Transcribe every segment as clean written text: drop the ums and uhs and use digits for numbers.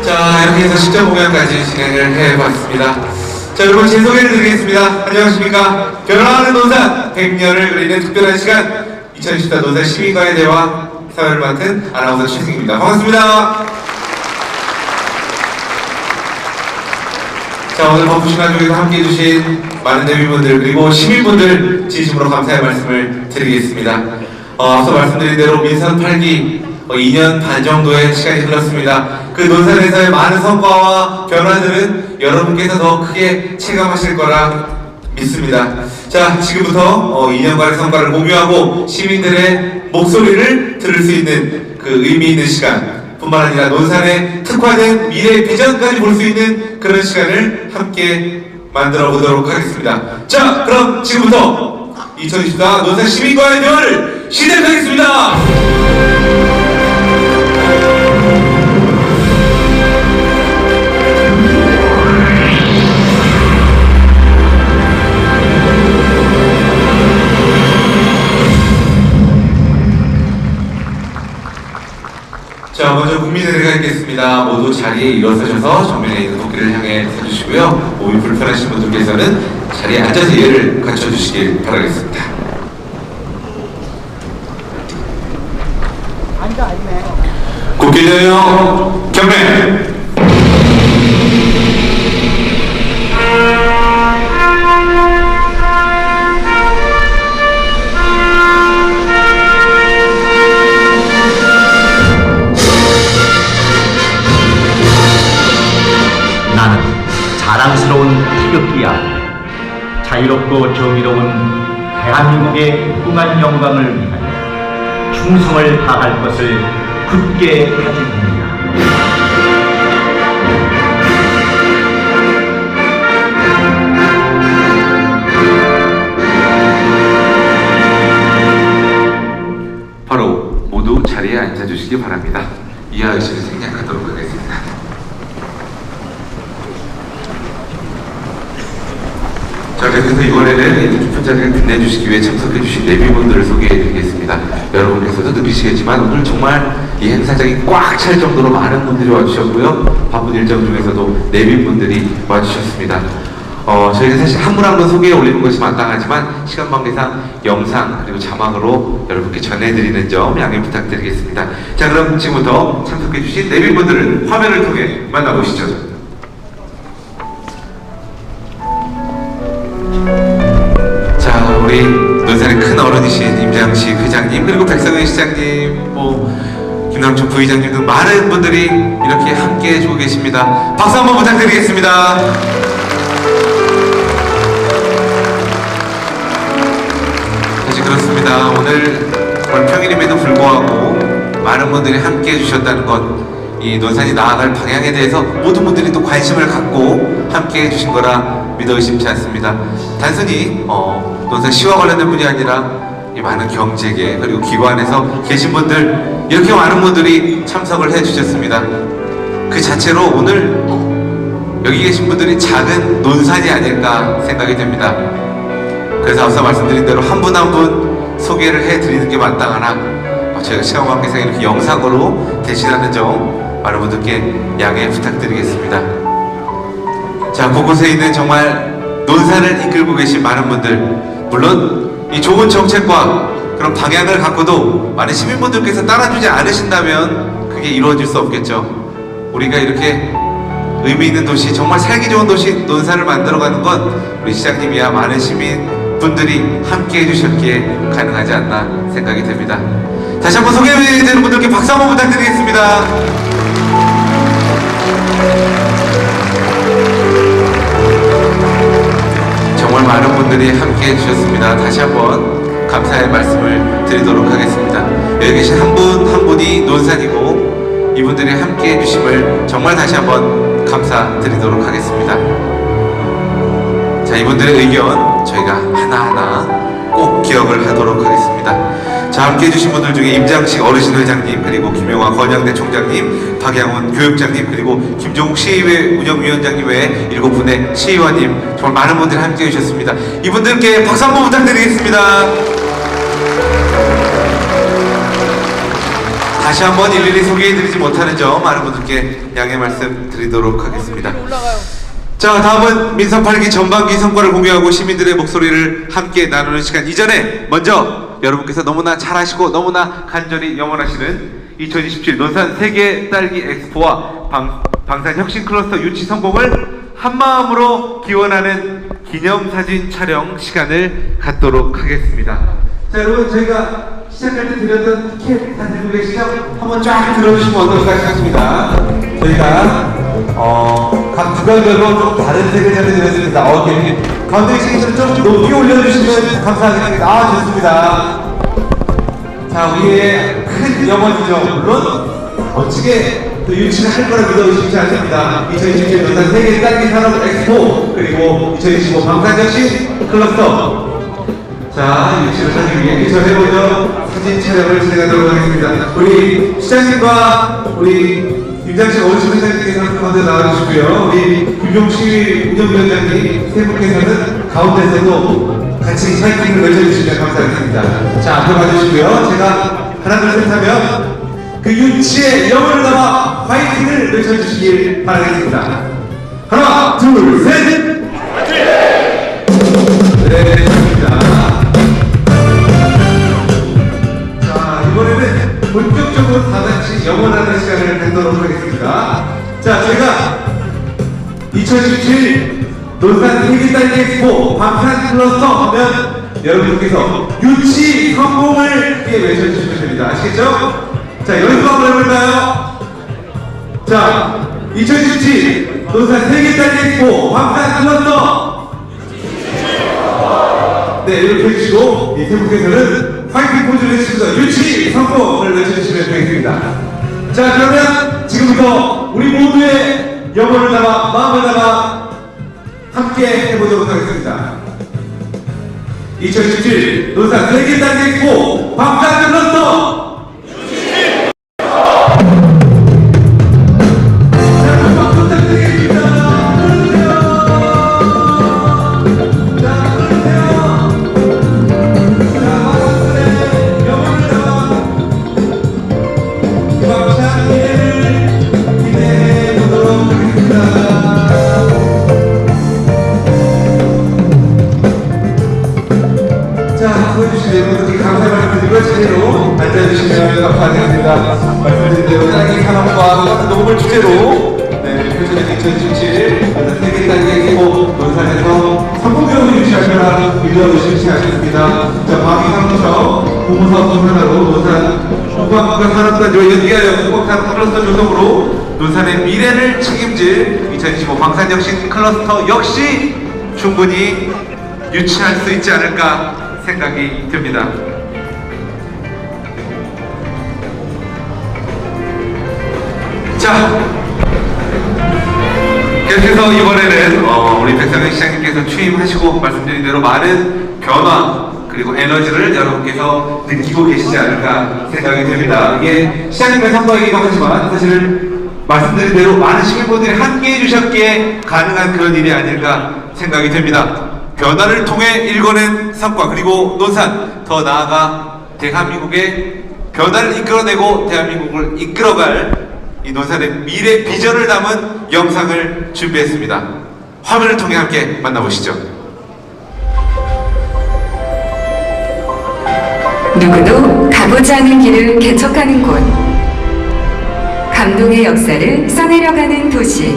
자, 이렇게 해서 직접 공연까지 진행을 해봤습니다. 자, 여러분 제 소개를 드리겠습니다. 안녕하십니까. 변화하는 논산 100년을 그리는 특별한 시간 2014 논산 시민과의 대화 사회를 맡은 아나운서 최승입니다. 반갑습니다. 자, 오늘 바쁜 시간 중에서 함께 해주신 많은 대비분들 그리고 시민분들 진심으로 감사의 말씀을 드리겠습니다. 앞서 말씀드린 대로 민선 8기 2년 반 정도의 시간이 흘렀습니다. 그 논산에서의 많은 성과와 변화들은 여러분께서 더 크게 체감하실 거라 믿습니다. 자, 지금부터 2년간의 성과를 공유하고 시민들의 목소리를 들을 수 있는 그 의미 있는 시간 뿐만 아니라 논산의 특화된 미래 비전까지 볼 수 있는 그런 시간을 함께 만들어 보도록 하겠습니다. 자, 그럼 지금부터 2024 논산 시민과의 대화를 시작하겠습니다. 자, 먼저 국민의례가 있겠습니다. 모두 자리에 일어서셔서 정면에 있는 도끼를 향해 서주시고요. 몸이 불편하신 분들께서는 자리에 앉아서 예를 갖춰주시길 바라겠습니다. 국기대요 경례. 나는 자랑스러운 태극기야. 자유롭고 정의로운 대한민국의 무궁한 영광을 위하여 충성을 다할 것을 굳게 다짐합니다. 바로 모두 자리에 앉아주시기 바랍니다. 이하 의식을 생략하도록 하겠습니다. 자, 그래서 이번에는 깊은 자리를 빛내주시기 위해 참석해주신 내비분들을 소개해드리겠습니다. 여러분께서도 느끼시겠지만 오늘 정말 이 행사장이 꽉 찰 정도로 많은 분들이 와주셨고요. 바쁜 일정 중에서도 내비분들이 와주셨습니다. 저희가 사실 한 분 한 분 소개해 올리는 것이 마땅하지만 시간 관계상 영상 그리고 자막으로 여러분께 전해드리는 점 양해 부탁드리겠습니다. 자, 그럼 지금부터 참석해주신 내비분들을 화면을 통해 만나보시죠. 우리 논산의 큰 어른이신 임장식 회장님 그리고 백성현 시장님 김남춘 부의장님 등 많은 분들이 이렇게 함께 해주고 계십니다. 박수 한번 부탁드리겠습니다. 사실 그렇습니다. 오늘 평일임에도 불구하고 많은 분들이 함께 해주셨다는 것, 이 논산이 나아갈 방향에 대해서 모든 분들이 또 관심을 갖고 함께 해주신 거라 믿어 의심치 않습니다. 단순히 논산시와 관련된 분이 아니라 이 많은 경제계 그리고 기관에서 계신 분들 이렇게 많은 분들이 참석을 해주셨습니다. 그 자체로 오늘 여기 계신 분들이 작은 논산이 아닐까 생각이 됩니다. 그래서 앞서 말씀드린 대로 한 분 한 분 소개를 해드리는 게 마땅하나 저희가 시간 관계상 이렇게 영상으로 대신하는 점 많은 분들께 양해 부탁드리겠습니다. 자, 곳곳에 있는 정말 논산을 이끌고 계신 많은 분들, 물론 이 좋은 정책과 그런 방향을 갖고도 많은 시민분들께서 따라주지 않으신다면 그게 이루어질 수 없겠죠. 우리가 이렇게 의미 있는 도시, 정말 살기 좋은 도시 논산을 만들어가는 건 우리 시장님이야 많은 시민분들이 함께 해주셨기에 가능하지 않나 생각이 됩니다. 다시 한번 소개해드리는 분들께 박수 한번 부탁드리겠습니다. 정말 많은 분들이 함께 해주셨습니다. 다시 한번 감사의 말씀을 드리도록 하겠습니다. 여기 계신 한 분 한 분이 논산이고 이분들이 함께 해주심을 정말 다시 한번 감사드리도록 하겠습니다. 자, 이분들의 의견 저희가 하나하나 꼭 기억을 하도록 하겠습니다. 자, 함께 해주신 분들 중에 임장식 어르신 회장님 그리고 김영화 건양대 총장님, 박양훈 교육장님 그리고 김종욱 시의회 운영위원장님 외에 7분의 시의원님 정말 많은 분들이 함께 해주셨습니다. 이분들께 박수 한번 부탁드리겠습니다. 다시 한번 일일이 소개해드리지 못하는 점 많은 분들께 양해 말씀 드리도록 하겠습니다. 자, 다음은 민선 8기 전반기 성과를 공유하고 시민들의 목소리를 함께 나누는 시간. 이전에 먼저 여러분께서 너무나 잘하시고 너무나 간절히 염원하시는 2027 논산 세계 딸기 엑스포와 방산혁신 클러스터 유치 성공을 한마음으로 기원하는 기념사진 촬영 시간을 갖도록 하겠습니다. 자, 여러분, 저희가 시작할 때 드렸던 티켓 다 들고 계시죠? 한번 쫙 들어주시면 어떨까 싶습니다. 저희가 각 구간별로 좀 다른 색을 해드렸습니다. 가운데 계신 좀 높이 올려주시면 감사하겠습니다. 아, 좋습니다. 자, 우리의 큰 염원이죠. 물론 멋지게 또 유치를 할 거라 믿어주시지 않습니다. 2027 논산 세계 딸기 산업 엑스포 그리고 2025 방산혁신 클러스터. 자, 유치를 하기 위해 전해보죠. 사진 촬영을 진행하도록 하겠습니다. 우리 시장님과 우리 김장식 어르신회장님께서는 가운데 나와주시고요. 우리 김용식 운영위원장님 세 분께서는 가운데서도 같이 사이팅을 외쳐주시면 감사하겠습니다. 자, 앞에 봐주시고요. 제가 하나 둘 셋 하면 그 유치의 영혼을 담아 파이팅을 외쳐주시길 바라겠습니다. 하나 둘 셋! 네, 좋습니다. 자, 이번에는 본격적으로 다 같이 영원하는 시간을 갖도록 하겠습니다. 자, 저희가 2017 논산 세계 딸기 엑스포 방산 클러스터 하면 여러분께서 유치 성공을 크게 외쳐주시면 됩니다. 아시겠죠? 자, 연습 한번 해볼까요? 자, 2017 논산 세계 딸기 엑스포 방산 클러스터. 네, 이렇게 해주시고 이 세 분께서는 파이팅 포즈를 해주셔서 유치 성공을 외쳐주시면 되겠습니다. 자, 그러면 지금부터 우리 모두의 영혼을 담아 마음을 담아 함께 해보도록 하겠습니다. 2017 논산 세계 딸기 엑스포 방산 클러스터. 제대로 앉아주시면 감사하겠습니다. 말씀드린 대로 딸기 산업과 녹음을 주제로 펼쳐진 2017 세계 딸기 엑스포 논산에서 성공적으로 유치할 거라 믿어주시지 않습니다. 자, 방위산업청 공무사업 하나로 논산 국방국가 산업단지와 연계하여 국방산업 클러스터 조성으로 논산의 미래를 책임질 2025 방산혁신 클러스터 역시 충분히 유치할 수 있지 않을까 생각이 듭니다. 자, 계속해서 이번에는 우리 백성현 시장님께서 취임하시고 말씀드린 대로 많은 변화 그리고 에너지를 여러분께서 느끼고 계시지 않을까 생각이 듭니다. 이게 시장님의 선거이기도 하지만 사실 말씀드린 대로 많은 시민분들이 함께 해주셨기에 가능한 그런 일이 아닐까 생각이 됩니다. 변화를 통해 일궈낸 성과 그리고 논산 더 나아가 대한민국의 변화를 이끌어내고 대한민국을 이끌어갈 이 논산의 미래 비전을 담은 영상을 준비했습니다. 화면을 통해 함께 만나보시죠. 누구도 가보지 않은 길을 개척하는 곳, 감동의 역사를 써내려가는 도시,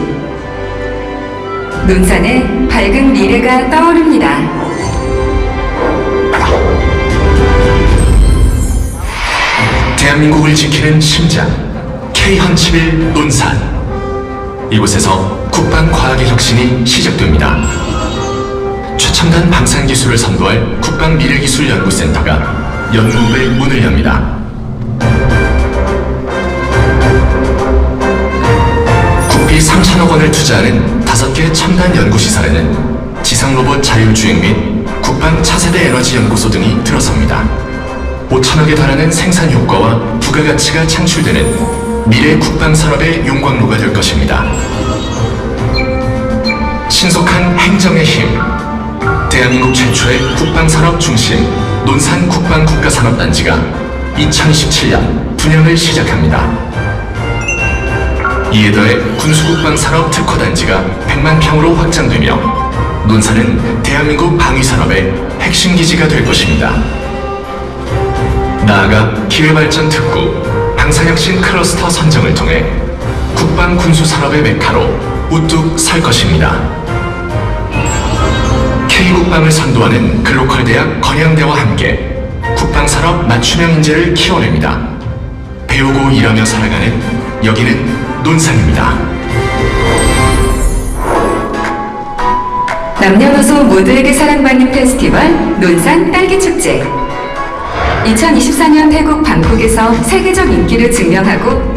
논산의 밝은 미래가 떠오릅니다. 대한민국을 지키는 심장 K-17 논산. 이곳에서 국방과학의 혁신이 시작됩니다. 최첨단 방산기술을 선도할 국방미래기술연구센터가 연구부의 문을 엽니다. 국비 3천억 원을 투자하는 5개 첨단 연구시설에는 지상로봇 자율주행 및 국방 차세대 에너지 연구소 등이 들어섭니다. 5천억에 달하는 생산 효과와 부가가치가 창출되는 미래 국방산업의 용광로가 될 것입니다. 신속한 행정의 힘, 대한민국 최초의 국방산업 중심 논산 국방국가산업단지가 2027년 분양을 시작합니다. 이에 더해 군수국방산업 특허단지가 100만 평으로 확장되며 논산은 대한민국 방위산업의 핵심 기지가 될 것입니다. 나아가 기회발전 특구, 방사혁신 클러스터 선정을 통해 국방 군수 산업의 메카로 우뚝 설 것입니다. K국방을 선도하는 글로컬 대학 건양대와 함께 국방산업 맞춤형 인재를 키워냅니다. 배우고 일하며 살아가는 여기는 논산입니다. 남녀노소 모두에게 사랑받는 페스티벌 논산 딸기축제. 2024년 태국 방콕에서 세계적 인기를 증명하고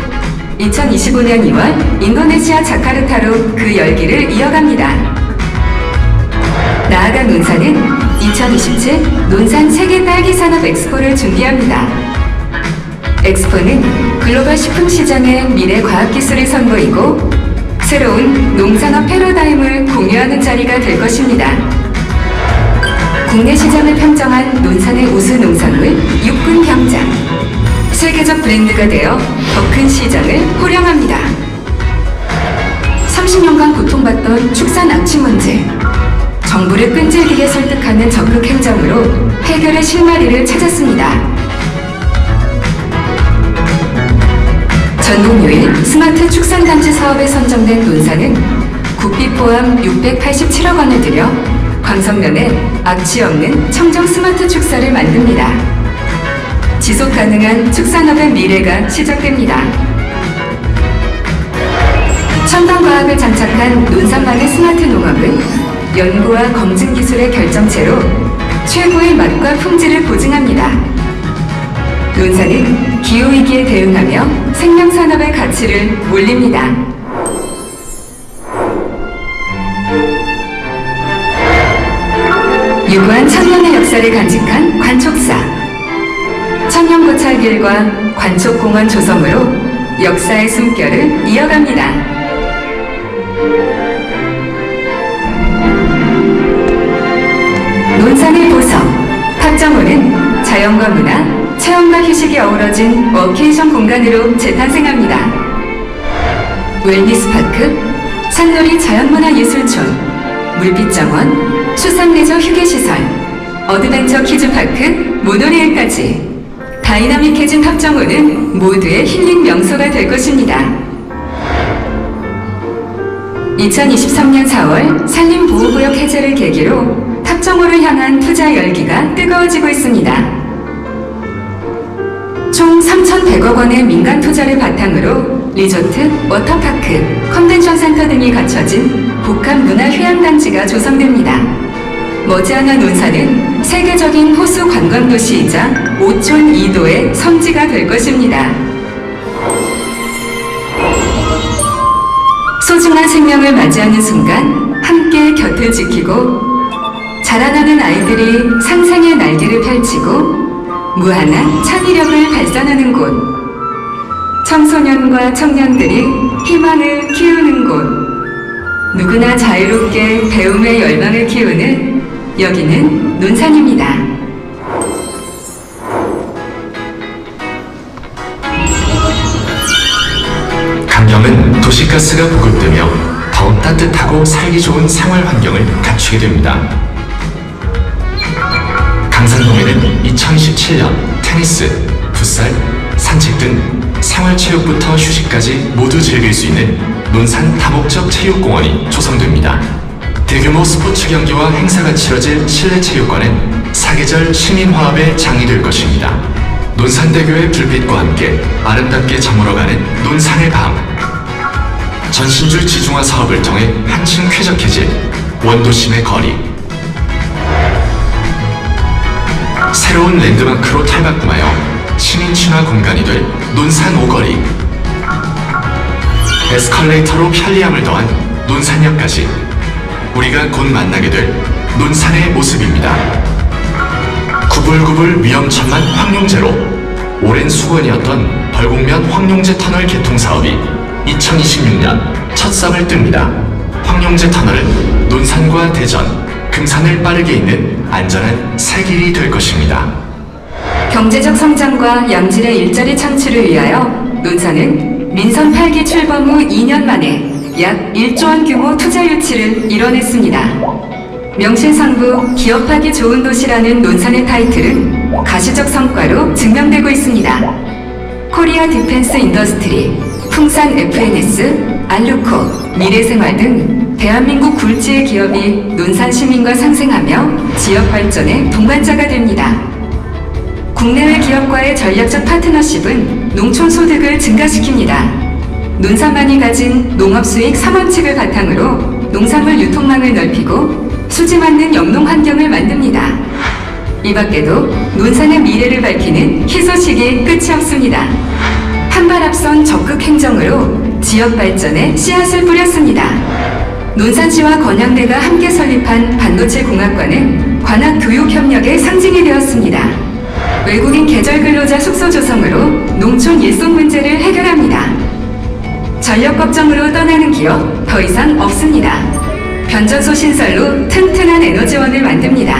2025년 2월 인도네시아 자카르타로 그 열기를 이어갑니다. 나아가 논산은 2027 논산 세계 딸기 산업 엑스포를 준비합니다. 엑스포는 글로벌 식품 시장의 미래 과학 기술을 선보이고 새로운 농산업 패러다임을 공유하는 자리가 될 것입니다. 국내 시장을 평정한 논산의 우수 농산물 육군 병장. 세계적 브랜드가 되어 더 큰 시장을 호령합니다. 30년간 고통받던 축산 악취 문제. 정부를 끈질기게 설득하는 적극 행정으로 해결의 실마리를 찾았습니다. 전국유일 스마트 축산단지 사업에 선정된 논산은 국비 포함 687억 원을 들여 광석면에 악취 없는 청정 스마트 축사를 만듭니다. 지속 가능한 축산업의 미래가 시작됩니다. 첨단 과학을 장착한 논산만의 스마트 농업은 연구와 검증 기술의 결정체로 최고의 맛과 품질을 보증합니다. 논산은 기후위기에 대응하며 생명산업의 가치를 올립니다. 유구한 천년의 역사를 간직한 관촉사. 천년고찰길과 관촉공원 조성으로 역사의 숨결을 이어갑니다. 논산의 보석, 탑정호는 자연과 문화, 체험과 휴식이 어우러진 워케이션 공간으로 재탄생합니다. 웰니스파크, 산놀이 자연문화예술촌, 물빛정원, 수산레저 휴게시설, 어드벤처 키즈파크, 모노레일까지 다이나믹해진 탑정호는 모두의 힐링 명소가 될 것입니다. 2023년 4월 산림보호구역 해제를 계기로 탑정호를 향한 투자 열기가 뜨거워지고 있습니다. 총 3,100억 원의 민간 투자를 바탕으로 리조트, 워터파크, 컨벤션 센터 등이 갖춰진 복합 문화휴양단지가 조성됩니다. 머지않아 논산은 세계적인 호수 관광도시이자 오촌 2도의 성지가 될 것입니다. 소중한 생명을 맞이하는 순간 함께 곁을 지키고 자라나는 아이들이 상상의 날개를 펼치고 무한한 창의력을 발산하는 곳, 청소년과 청년들이 희망을 키우는 곳, 누구나 자유롭게 배움의 열망을 키우는 여기는 논산입니다. 강령은 도시가스가 보급되며 더 따뜻하고 살기 좋은 생활 환경을 갖추게 됩니다. 강산동에는 2027년 테니스, 풋살, 산책 등 생활체육부터 휴식까지 모두 즐길 수 있는 논산 다목적 체육공원이 조성됩니다. 대규모 스포츠 경기와 행사가 치러질 실내체육관은 사계절 시민화합의 장이 될 것입니다. 논산대교의 불빛과 함께 아름답게 저물어가는 논산의 밤. 전신줄 지중화 사업을 통해 한층 쾌적해질 원도심의 거리. 새로운 랜드마크로 탈바꿈하여 시민 친화 공간이 될 논산 오거리. 에스컬레이터로 편리함을 더한 논산역까지 우리가 곧 만나게 될 논산의 모습입니다. 구불구불 위험천만 황룡제로 오랜 수건이었던 벌곡면 황룡제 터널 개통 사업이 2026년 첫 쌍을 뜹니다. 황룡제 터널은 논산과 대전, 금산을 빠르게 잇는 안전한 새 길이 될 것입니다. 경제적 성장과 양질의 일자리 창출을 위하여 논산은 민선 8기 출범 후 2년 만에 약 1조 원 규모 투자 유치를 이뤄냈습니다. 명실상부 기업하기 좋은 도시라는 논산의 타이틀은 가시적 성과로 증명되고 있습니다. 코리아 디펜스 인더스트리, 풍산 FNS, 알루코, 미래생활 등 대한민국 굴지의 기업이 논산 시민과 상생하며 지역 발전의 동반자가 됩니다. 국내외 기업과의 전략적 파트너십은 농촌 소득을 증가시킵니다. 논산만이 가진 농업 수익 3원칙을 바탕으로 농산물 유통망을 넓히고 수지 맞는 영농 환경을 만듭니다. 이 밖에도 논산의 미래를 밝히는 희소식이 끝이 없습니다. 한 발 앞선 적극 행정으로 지역 발전에 씨앗을 뿌렸습니다. 논산시와 건양대가 함께 설립한 반도체 공학과는 관악 교육 협력의 상징이 되었습니다. 외국인 계절 근로자 숙소 조성으로 농촌 일손 문제를 해결합니다. 전력 걱정으로 떠나는 기업 더 이상 없습니다. 변전소 신설로 튼튼한 에너지원을 만듭니다.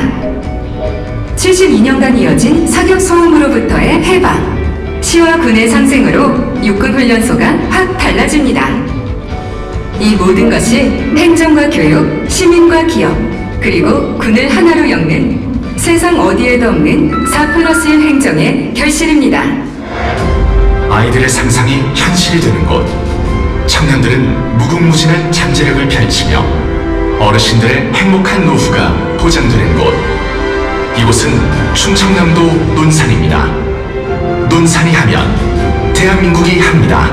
72년간 이어진 사격 소음으로부터의 해방, 시와 군의 상생으로 육군 훈련소가 확 달라집니다. 이 모든 것이 행정과 교육, 시민과 기업, 그리고 군을 하나로 엮는 세상 어디에도 없는 4+1 행정의 결실입니다. 아이들의 상상이 현실이 되는 곳. 청년들은 무궁무진한 잠재력을 펼치며 어르신들의 행복한 노후가 보장되는 곳. 이곳은 충청남도 논산입니다. 논산이 하면 대한민국이 합니다.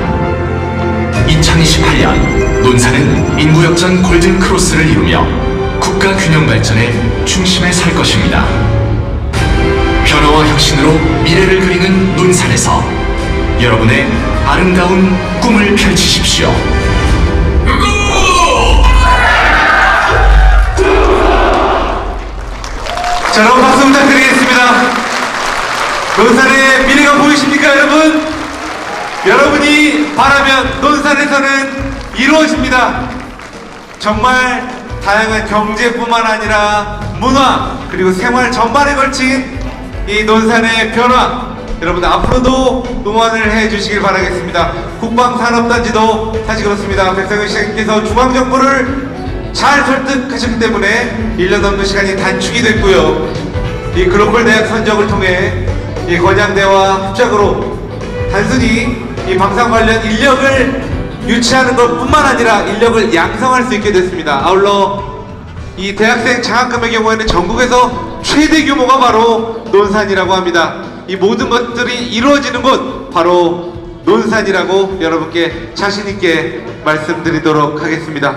2028년 논산은 인구역전 골든크로스를 이루며 국가 균형 발전의 중심에 설 것입니다. 변화와 혁신으로 미래를 그리는 논산에서 여러분의 아름다운 꿈을 펼치십시오. 자, 여러분 박수 부탁드리겠습니다. 논산의 미래가 보이십니까, 여러분? 여러분이 바라면 논산에서는 이루어집니다. 정말 다양한 경제뿐만 아니라 문화 그리고 생활 전반에 걸친 이 논산의 변화, 여러분들 앞으로도 응원을 해주시길 바라겠습니다. 국방산업단지도 사실 그렇습니다. 백성현 시장님께서 중앙정부를 잘 설득하셨기 때문에 1년 넘는 시간이 단축이 됐고요. 이 글로벌 대학 선정을 통해 이 건양대와 합작으로 단순히 이 방산 관련 인력을 유치하는 것 뿐만 아니라 인력을 양성할 수 있게 됐습니다. 아울러 이 대학생 장학금의 경우에는 전국에서 최대 규모가 바로 논산이라고 합니다. 이 모든 것들이 이루어지는 곳 바로 논산이라고 여러분께 자신있게 말씀드리도록 하겠습니다.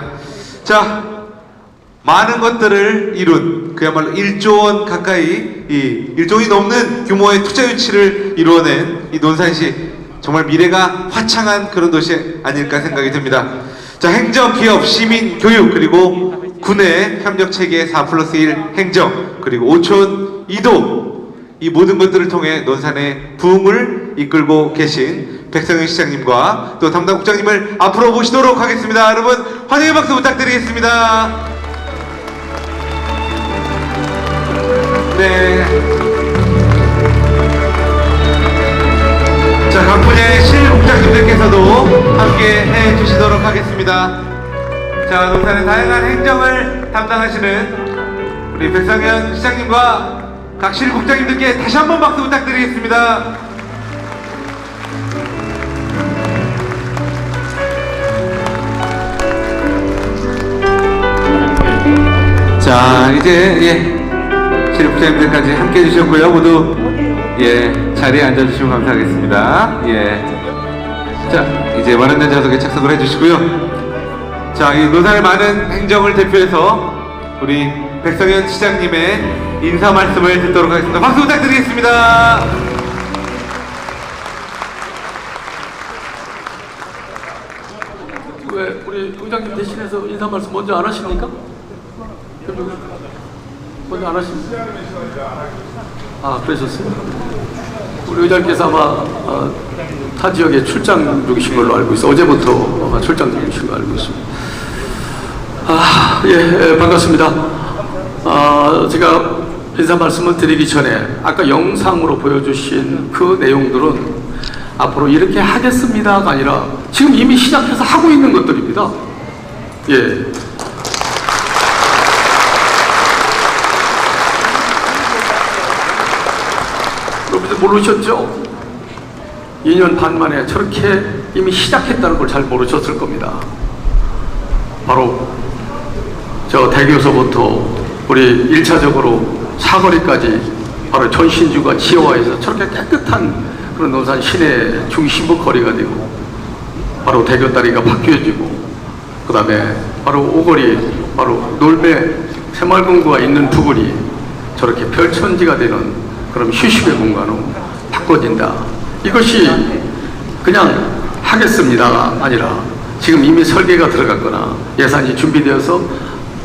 자, 많은 것들을 이룬 그야말로 1조 원 가까이, 이 1조 원이 넘는 규모의 투자 유치를 이루어낸 이 논산시, 정말 미래가 화창한 그런 도시 아닐까 생각이 듭니다. 자, 행정, 기업, 시민, 교육, 그리고 군의 협력체계 4+1 행정, 그리고 오촌 이동, 이 모든 것들을 통해 논산의 부흥을 이끌고 계신 백성현 시장님과 또 담당 국장님을 앞으로 모시도록 하겠습니다. 여러분 환영의 박수 부탁드리겠습니다. 네. 자, 각 분야의 실국장님들께서도 함께 해주시도록 하겠습니다. 자, 논산의 다양한 행정을 담당하시는 우리 백성현 시장님과 각 실국장님들께 다시 한번 박수 부탁드리겠습니다. 자, 이제 실국장님들까지 함께 해주셨고요. 모두 자리에 앉아주시면 감사하겠습니다. 자, 이제 마련된 좌석에 착석을 해주시고요. 자, 이 논산의 많은 행정을 대표해서 우리 백성현 시장님의 인사 말씀을 듣도록 하겠습니다. 박수 부탁드리겠습니다. 왜 우리 의장님 대신해서 인사 말씀 먼저 안 하십니까? 먼저 안 하십니까? 아, 그러셨어요? 우리 의장님께서 아마 타 지역에 출장 중이신 걸로 알고 있어요. 어제부터 아마 출장 중이신 걸로 알고 있습니다. 반갑습니다. 제가 인사 말씀을 드리기 전에 아까 영상으로 보여주신 그 내용들은 앞으로 이렇게 하겠습니다가 아니라 지금 이미 시작해서 하고 있는 것들입니다. 예. 여러분들 모르셨죠? 2년 반 만에 저렇게 이미 시작했다는 걸 잘 모르셨을 겁니다. 바로 저 대교서부터 우리 1차적으로 사거리까지 바로 전신주가 지하화해서 저렇게 깨끗한 그런 논산 시내 중심부 거리가 되고 바로 대교다리가 바뀌어지고 그 다음에 바로 오거리 바로 놀매 새마을금고가 있는 부분이 저렇게 별천지가 되는 그런 휴식의 공간으로 바꿔진다. 이것이 그냥 하겠습니다가 아니라 지금 이미 설계가 들어갔거나 예산이 준비되어서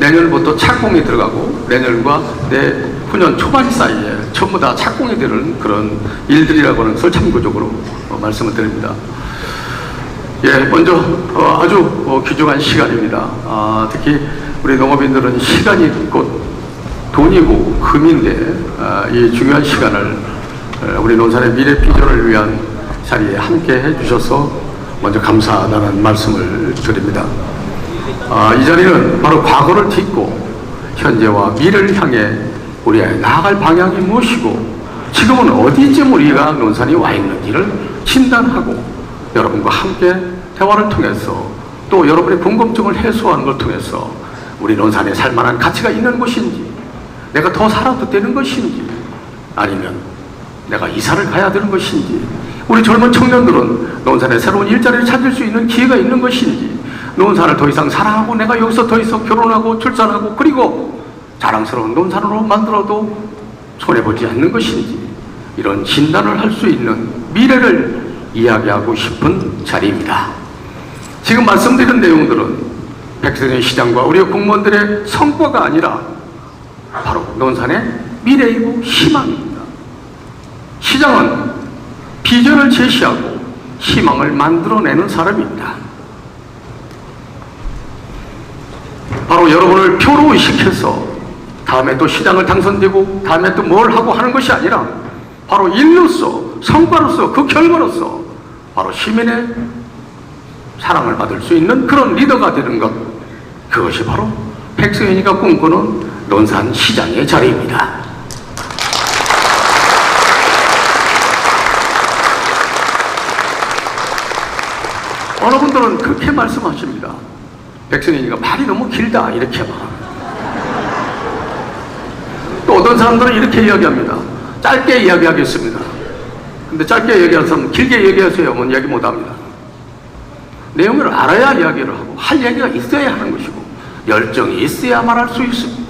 내년부터 착공이 들어가고 내년과 내후년 초반 사이에 전부 다 착공이 되는 그런 일들이라고 하는 것을 참고적으로 말씀을 드립니다. 예, 먼저 아주 귀중한 시간입니다. 특히 우리 농업인들은 시간이 곧 돈이고 금인데 이 중요한 시간을 우리 논산의 미래 비전을 위한 자리에 함께 해주셔서 먼저 감사하다는 말씀을 드립니다. 이 자리는 바로 과거를 딛고 현재와 미래를 향해 우리의 나아갈 방향이 무엇이고 지금은 어디쯤 우리가 논산이 와 있는지를 진단하고 여러분과 함께 대화를 통해서 또 여러분의 궁금증을 해소하는 걸 통해서 우리 논산에 살만한 가치가 있는 것인지 내가 더 살아도 되는 것인지 아니면 내가 이사를 가야 되는 것인지 우리 젊은 청년들은 논산에 새로운 일자리를 찾을 수 있는 기회가 있는 것인지 논산을 더 이상 사랑하고 내가 여기서 더 이상 결혼하고 출산하고 그리고 자랑스러운 논산으로 만들어도 손해보지 않는 것인지 이런 진단을 할 수 있는 미래를 이야기하고 싶은 자리입니다. 지금 말씀드린 내용들은 백선현 시장과 우리 공무원들의 성과가 아니라 바로 논산의 미래이고 희망입니다. 시장은 비전을 제시하고 희망을 만들어내는 사람입니다. 바로 여러분을 표로 의식해서 다음에 또 시장을 당선되고 다음에 또 뭘 하고 하는 것이 아니라 바로 일로서 성과로서 그 결과로서 바로 시민의 사랑을 받을 수 있는 그런 리더가 되는 것, 그것이 바로 백성현이가 꿈꾸는 논산 시장의 자리입니다. 어느 분들은 그렇게 말씀하십니다. 백성현이가 말이 너무 길다 이렇게 말합니다. 또 어떤 사람들은 이렇게 이야기합니다. 짧게 이야기하겠습니다. 근데 짧게 얘기하는 사람은 길게 얘기하세요. 뭐 이야기 못합니다. 내용을 알아야 이야기를 하고 할 얘기가 있어야 하는 것이고 열정이 있어야 말할 수 있습니다.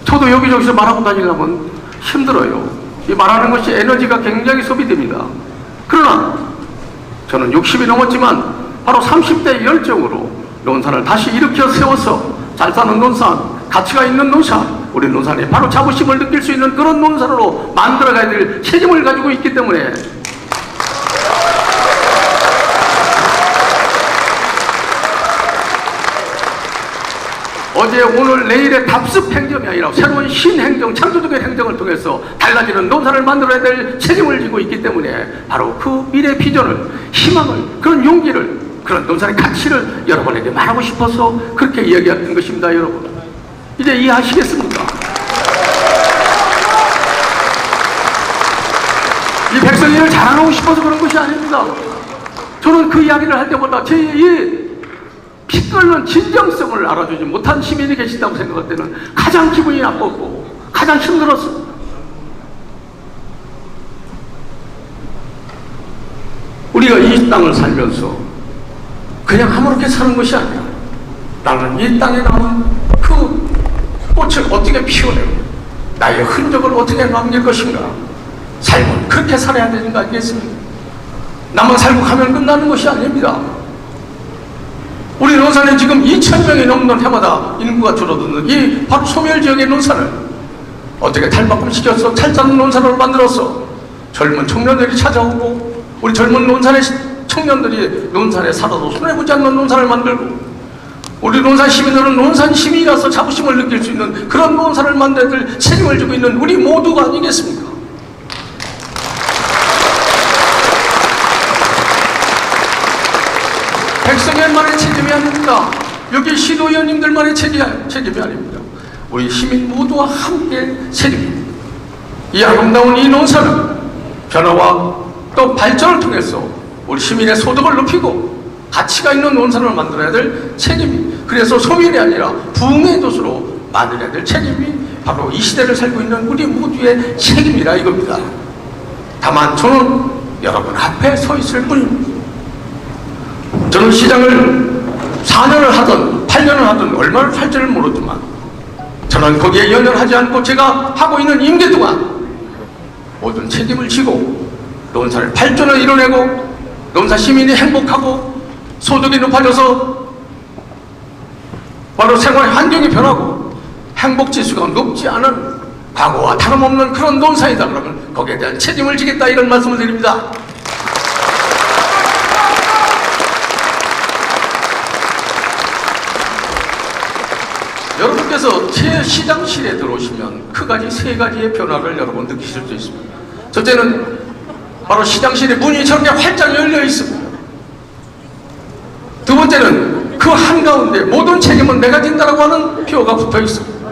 저도 여기저기서 말하고 다니려면 힘들어요. 이 말하는 것이 에너지가 굉장히 소비됩니다. 그러나 저는 60이 넘었지만 바로 30대의 열정으로 논산을 다시 일으켜 세워서 잘 사는 논산, 가치가 있는 논산, 우리 논산이 바로 자부심을 느낄 수 있는 그런 논산으로 만들어가야 될 책임을 가지고 있기 때문에 어제 오늘 내일의 답습 행정이 아니라 새로운 신행정, 창조적인 행정을 통해서 달라지는 논산을 만들어야 될 책임을 지고 있기 때문에 바로 그 미래 비전을, 희망을, 그런 용기를, 그런 논산의 가치를 여러분에게 말하고 싶어서 그렇게 이야기했던 것입니다. 여러분 이제 이해하시겠습니까? 이 백성인을 자랑하고 싶어서 그런 것이 아닙니다. 저는 그 이야기를 할 때마다 제 이 피 끓는 진정성을 알아주지 못한 시민이 계시다고 생각할 때는 가장 기분이 나빴고 가장 힘들었습니다. 우리가 이 땅을 살면서 그냥 아무렇게 사는 것이 아니라 나는 이 땅에 나는 그 꽃을 어떻게 피워내고 나의 흔적을 어떻게 남길 것인가. 삶은 그렇게 살아야 되는 거 아니겠습니까? 나만 살고 가면 끝나는 것이 아닙니다. 우리 논산에 지금 2,000명이 넘는 해마다 인구가 줄어드는 이 바로 소멸지역의 논산을 어떻게 탈바꿈시켜서 잘 사는 논산으로 만들어서 젊은 청년들이 찾아오고 우리 젊은 논산의 청년들이 논산에 살아도 손해보지 않는 논산을 만들고 우리 논산 시민들은 논산 시민이라서 자부심을 느낄 수 있는 그런 논산을 만들어야 될 책임을 지고 있는 우리 모두가 아니겠습니까? 백성의만의 책임이 아닙니다. 여기 시도위원님들만의 책임이 아닙니다. 우리 시민 모두와 함께 책임입니다. 이 아름다운 이 논산은 변화와 또 발전을 통해서 우리 시민의 소득을 높이고 가치가 있는 논산을 만들어야 될 책임이, 그래서 소민이 아니라 부흥의 도시로 만들어야 될 책임이 바로 이 시대를 살고 있는 우리 모두의 책임이라 이겁니다. 다만 저는 여러분 앞에 서 있을 뿐입니다. 저는 시장을 4년을 하든 8년을 하든 얼마를 살지를 모르지만 저는 거기에 연연하지 않고 제가 하고 있는 임기 동안 모든 책임을 지고 논산을 발전을 이뤄내고 논산 시민이 행복하고 소득이 높아져서 바로 생활 환경이 변하고 행복 지수가 높지 않은 과거와 다름없는 그런 논산이다 그러면 거기에 대한 책임을 지겠다 이런 말씀을 드립니다. 여러분께서 제 시장실에 들어오시면 크가지 세 가지의 변화를 여러분 느끼실 수 있습니다. 첫째는 바로 시장실의 문이 저렇게 활짝 열려 있습니다. 두 번째는 그 한가운데 모든 책임은 내가 진다라고 하는 표가 붙어 있습니다.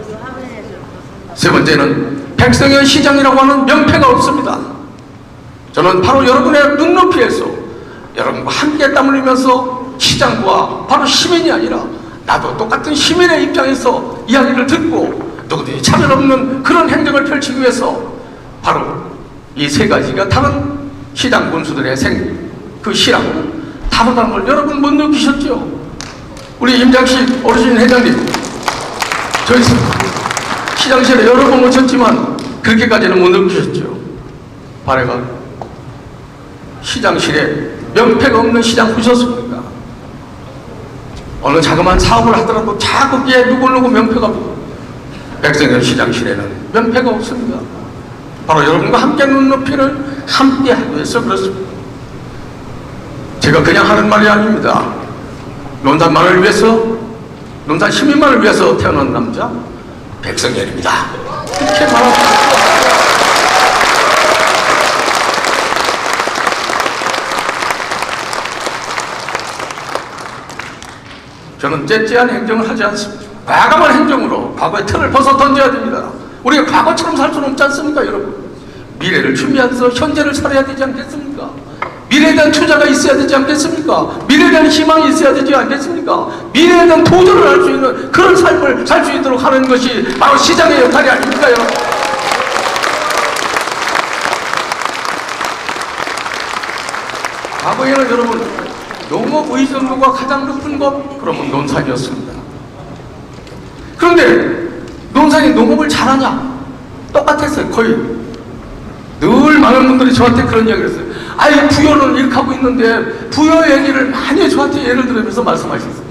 세 번째는 백성의 시장이라고 하는 명패가 없습니다. 저는 바로 여러분의 눈높이에서 여러분과 함께 땀 흘리면서 시장과 바로 시민이 아니라 나도 똑같은 시민의 입장에서 이야기를 듣고 누구든지 차별 없는 그런 행정을 펼치기 위해서 바로 이 세 가지가 다른 시장 군수들의 그 실하고는 다르다는 걸 여러분 못 느끼셨죠? 우리 임장식 어르신 회장님, 저희 시장실에 여러 번 오셨지만 그렇게까지는 못 느끼셨죠? 발해가 시장실에 명패가 없는 시장 보셨습니까? 어느 자그마한 사업을 하더라도 다 거기에 누구누구 명패가 없고 백성의 시장실에는 명패가 없습니다. 바로 여러분과 함께 눈높이를 함께 하기 위해서 그렇습니다. 제가 그냥 하는 말이 아닙니다. 논산만을 위해서, 논산 시민만을 위해서 태어난 남자 백성열입니다. 이렇게 말합니다. 저는 째째한 행정을 하지 않습니다. 과감한 행정으로 과거의 틀을 벗어 던져야 됩니다. 우리가 과거처럼 살 수는 없지 않습니까, 여러분? 미래를 준비하면서 현재를 살아야 되지 않겠습니까? 미래에 대한 투자가 있어야 되지 않겠습니까? 미래에 대한 희망이 있어야 되지 않겠습니까? 미래에 대한 도전을 할 수 있는 그런 삶을 살 수 있도록 하는 것이 바로 시장의 역할이 아닙니까, 여러분? 과거에는 여러분 농업 의존도가 가장 높은 것, 그러면 논산이었습니다. 그런데 논산이 농업을 잘하냐? 똑같았어요. 거의 늘 많은 분들이 저한테 그런 이야기를 했어요. 아이 부여는 이렇게 하고 있는데 부여 얘기를 많이 저한테 예를 들으면서 말씀하셨어요.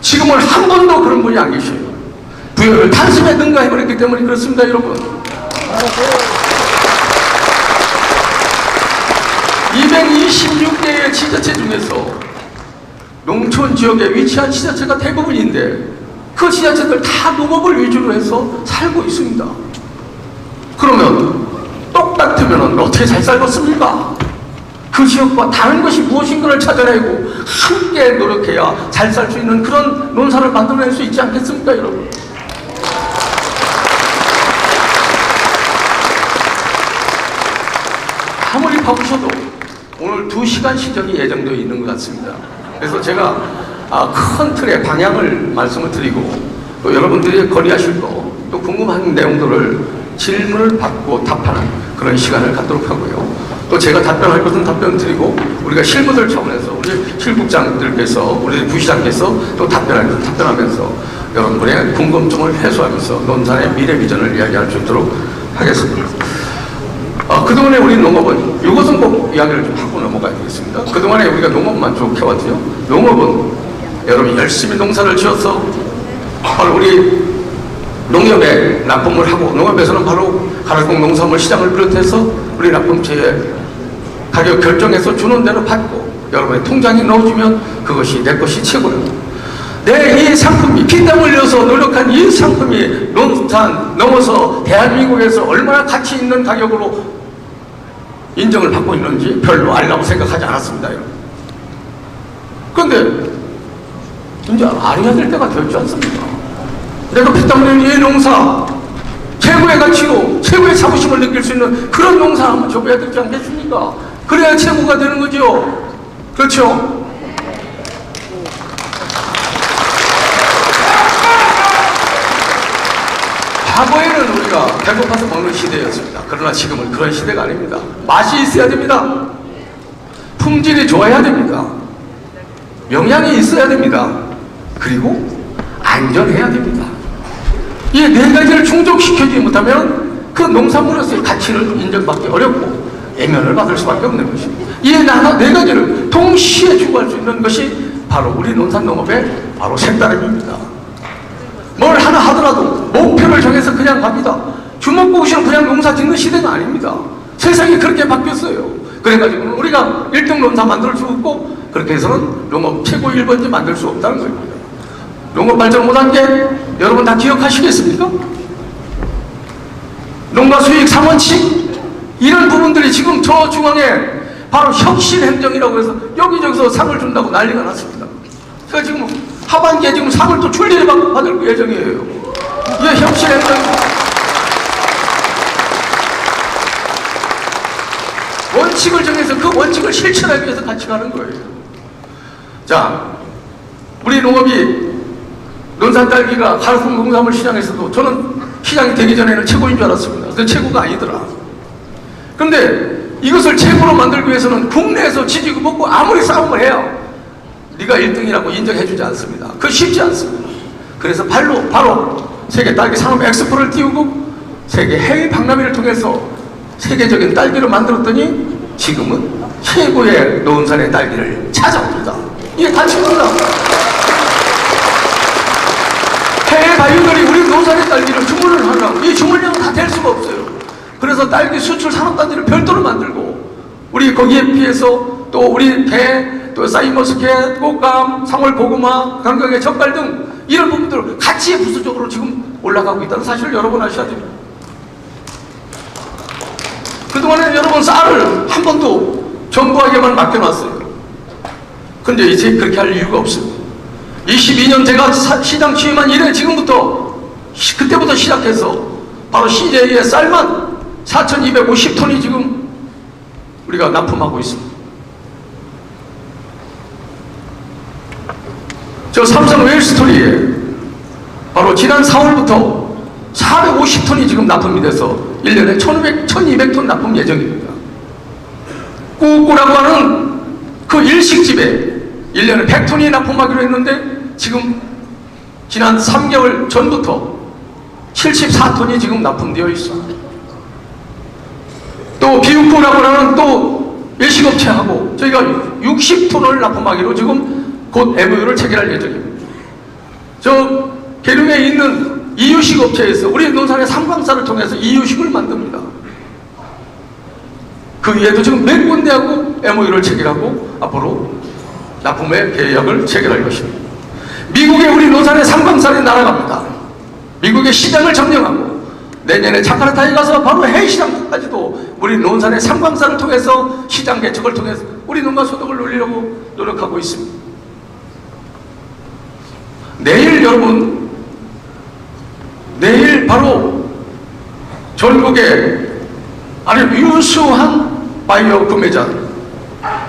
지금은 한 번도 그런 분이 안 계셔요. 부여를 단숨에 능가해버렸기 때문에 그렇습니다, 여러분. 226개의 지자체 중에서 농촌 지역에 위치한 지자체가 대부분인데 그 지자체들 다 농업을 위주로 해서 살고 있습니다. 그러면 똑같으면 어떻게 잘 살겠습니까? 그 지역과 다른 것이 무엇인가를 찾아내고 함께 노력해야 잘 살 수 있는 그런 논산을 만들어낼 수 있지 않겠습니까, 여러분? 아무리 바쁘셔도 오늘 2시간 시정이 예정되어 있는 것 같습니다. 그래서 제가 큰 틀의 방향을 말씀을 드리고 또 여러분들이 건의하실 거 또 궁금한 내용들을 질문을 받고 답하는 그런 시간을 갖도록 하고요. 또 제가 답변할 것은 답변 드리고 우리가 실무들 차원에서 우리 실국장들께서 우리 부시장께서 또 답변할 것은 답변하면서 여러분들의 궁금증을 해소하면서 논산의 미래 비전을 이야기할 수 있도록 하겠습니다. 그동안에 우리 농업은 이것은 꼭 이야기를 좀 하고 넘어가야 되겠습니다. 그동안에 우리가 농업만 쭉 해왔죠. 농업은 여러분이 열심히 농사를 지어서 바로 우리 농협에 납품을 하고 농협에서는 바로 가락동 농산물 시장을 비롯해서 우리 납품체에 가격 결정해서 주는 대로 받고 여러분의 통장에 넣어주면 그것이 내 것이 최고예요. 내 이 상품이 피땀 흘려서 노력한 이 상품이 논산 넘어서 대한민국에서 얼마나 가치 있는 가격으로 인정을 받고 있는지 별로 알라고 생각하지 않았습니다. 그런데 이제 알아야 될 때가 되었지 않습니까? 내가 피땀 흘린 이 농사 최고의 가치로 최고의 자부심을 느낄 수 있는 그런 농사 한번 줘봐야 되지 않겠습니까? 그래야 최고가 되는 거죠. 그렇죠? 과거에는 우리가 배고파서 먹는 시대였습니다. 그러나 지금은 그런 시대가 아닙니다. 맛이 있어야 됩니다. 품질이 좋아야 됩니다. 영양이 있어야 됩니다. 그리고 안전해야 됩니다. 이 네 가지를 충족시키지 못하면 그 농산물로서의 가치를 인정받기 어렵고 애면을 받을 수밖에 없는 것입니다. 이 네 가지를 동시에 추구할 수 있는 것이 바로 우리 농산농업의 바로 색다름입니다. 뭘 하나 하더라도 목표를 정해서 그냥 갑니다. 주먹구구시는 그냥 농사 짓는 시대가 아닙니다. 세상이 그렇게 바뀌었어요. 그래가지고 우리가 1등 농사 만들 수 없고 그렇게 해서는 농업 최고 1번지 만들 수 없다는 겁니다. 농업 발전 못한 게 여러분 다 기억하시겠습니까? 농가 수익 상원칙 이런 부분들이 지금 저 중앙에 바로 혁신행정이라고 해서 여기저기서 상을 준다고 난리가 났습니다. 제가 지금 하반기에 지금 상을 또 줄리를 받을 예정이에요. 이게 혁신행정. 원칙을 정해서 그 원칙을 실천하기 위해서 같이 가는 거예요. 자, 우리 농업이 논산 딸기가 가로수 농산물 시장에서도 저는 시장이 되기 전에는 최고인 줄 알았습니다. 그 최고가 아니더라. 그런데 이것을 최고로 만들기 위해서는 국내에서 지지고 먹고 아무리 싸움을 해야 네가 1등이라고 인정해주지 않습니다. 그거 쉽지 않습니다. 그래서 바로 세계 딸기 산업 엑스포를 띄우고 세계 해외 박람회를 통해서 세계적인 딸기를 만들었더니 지금은 최고의 논산의 딸기를 찾아옵니다. 이게 가치입니다. 해외 바이오들이 우리 논산의 딸기를 주문을 하려고 이 주문량은 다 될 수가 없어요. 그래서 딸기 수출 산업단지를 별도로 만들고 우리 거기에 비해서 또 우리 배, 또 사이머스켓, 꽃감, 상월고구마, 강경의 젓갈 등 이런 부분들을 같이 부수적으로 지금 올라가고 있다는 사실을 여러분 아셔야 됩니다. 그동안에 여러분 쌀을 한 번도 정부에게만 맡겨놨어요. 근데 이제 그렇게 할 이유가 없습니다. 22년 제가 시장 취임한 이래 지금부터 그때부터 시작해서 바로 CJ의 쌀만 4,250톤이 지금 우리가 납품하고 있습니다. 저 삼성 웰스토리에 바로 지난 4월부터 450톤이 지금 납품이 돼서 1년에 1,200톤 납품 예정입니다. 꾸꾸라고 하는 그 일식집에 1년에 100톤이 납품하기로 했는데 지금 지난 3개월 전부터 74톤이 지금 납품되어 있습니다. 또 비우쿠라고 하는 또 일식업체하고 저희가 60톤을 납품하기로 지금 곧 MOU를 체결할 예정입니다. 저 계룡에 있는 이유식 업체에서 우리 논산의 삼광쌀을 통해서 이유식을 만듭니다. 그 위에도 지금 몇 군데하고 MOU를 체결하고 앞으로 납품의 계약을 체결할 것입니다. 미국에 우리 논산의 삼광쌀이 날아갑니다. 미국의 시장을 점령하고 내년에 자카르타에 가서 바로 해외 시장까지도 우리 논산의 삼광쌀을 통해서 시장 개척을 통해서 우리 농가 소득을 올리려고 노력하고 있습니다. 내일 바로 전국에 아주 유수한 바이오 구매자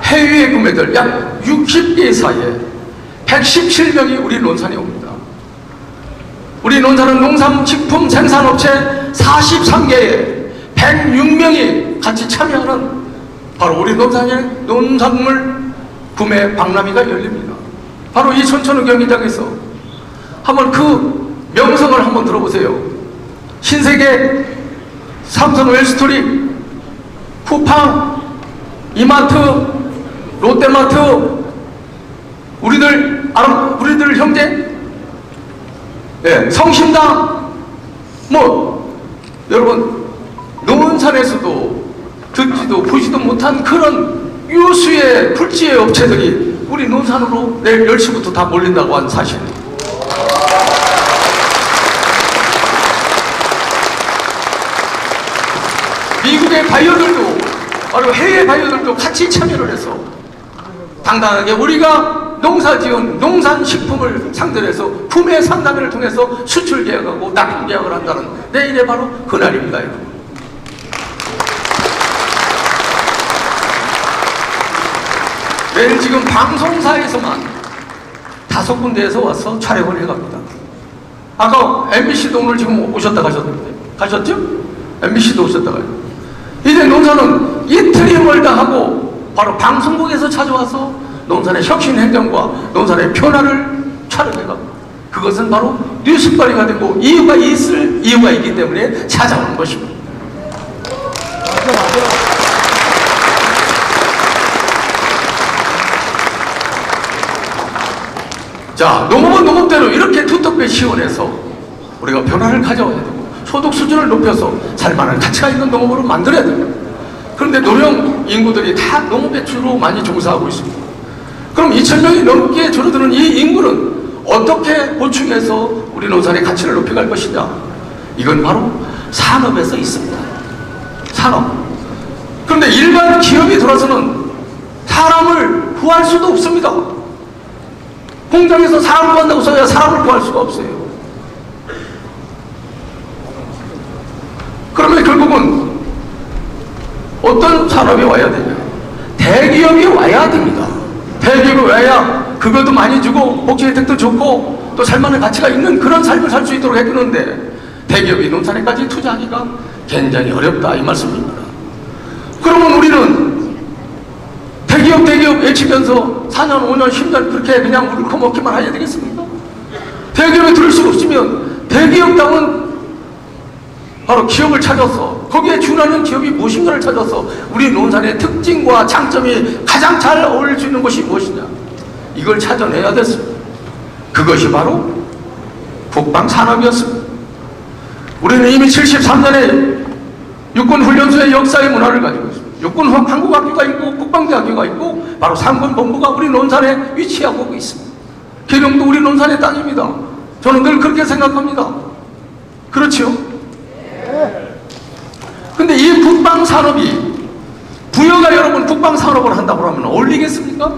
해외 구매들 약 60개 사이에 117명이 우리 논산에 옵니다. 우리 논산은 농산식품 생산업체 43개에 106명이 같이 참여하는 바로 우리 논산의 농산물 구매 박람회가 열립니다. 바로 이 천천우 경기장에서 한번 그 명성을 한번 들어보세요. 신세계, 삼성 웰스토리, 쿠팡, 이마트, 롯데마트, 우리들 형제, 네, 성심당, 여러분 논산에서도 듣지도 보지도 못한 그런 유수의 불지의 업체들이 우리 논산으로 내일 10시부터 다 몰린다고 한 사실 미국의 바이어들도 바로 해외 바이어들도 같이 참여를 해서 당당하게 우리가 농사지은 농산식품을 상대로 해서 구매 상담회를 통해서 수출 계약하고 납품 계약을 한다는 내일의 바로 그날입니다, 여러분. 내일 지금 방송사에서만 5군데에서 와서 촬영을 해갑니다. 아까 MBC도 오늘 지금 오셨다 가셨는데 가셨죠? MBC도 오셨다 가요. 이제 논산은 이틀이 멀다 하고 바로 방송국에서 찾아와서 논산의 혁신 행정과 논산의 변화를 촬영해갑니다. 그것은 바로 뉴스거리가 되고 이유가 있을 이유가 있기 때문에 찾아오는 것입니다. 자, 농업은 농업대로 이렇게 두텁게 시원해서 우리가 변화를 가져와야 되고 소득 수준을 높여서 살만한 가치가 있는 농업으로 만들어야 됩니다. 그런데 노령 인구들이 다 농업에 주로 많이 종사하고 있습니다. 그럼 2,000명이 넘게 줄어드는 이 인구는 어떻게 보충해서 우리 농산의 가치를 높여갈 것이냐? 이건 바로 산업에서 있습니다. 산업. 그런데 일반 기업이 들어서는 사람을 구할 수도 없습니다. 공장에서 사람 구한다고 써야 사람을 구할 수가 없어요. 그러면 결국은 어떤 산업이 와야 되냐? 대기업이 와야 됩니다. 대기업이 와야 급여도 많이 주고 복지 혜택도 좋고 또 살만한 가치가 있는 그런 삶을 살 수 있도록 해주는데 대기업이 농산에까지 투자하기가 굉장히 어렵다 이 말씀입니다. 그러면 우리는 대기업 외치면서 4년, 5년, 10년 그렇게 그냥 울고 먹기만 해야 되겠습니까? 대기업에 들을 수 없으면 대기업당은 바로 기업을 찾아서 거기에 준하는 기업이 무엇인가를 찾아서 우리 논산의 특징과 장점이 가장 잘 어울릴 수 있는 것이 무엇이냐? 이걸 찾아내야 됐습니다. 그것이 바로 국방산업이었습니다. 우리는 이미 73년에 육군훈련소의 역사의 문화를 가지고 있습니다. 육군 한국학교가 있고 국방대학교가 있고 바로 상군본부가 우리 논산에 위치하고 있습니다. 계룡도 우리 논산의 땅입니다. 저는 늘 그렇게 생각합니다. 그렇죠? 근데 이 국방산업이 부여가 여러분 국방산업을 한다고 하면 어울리겠습니까?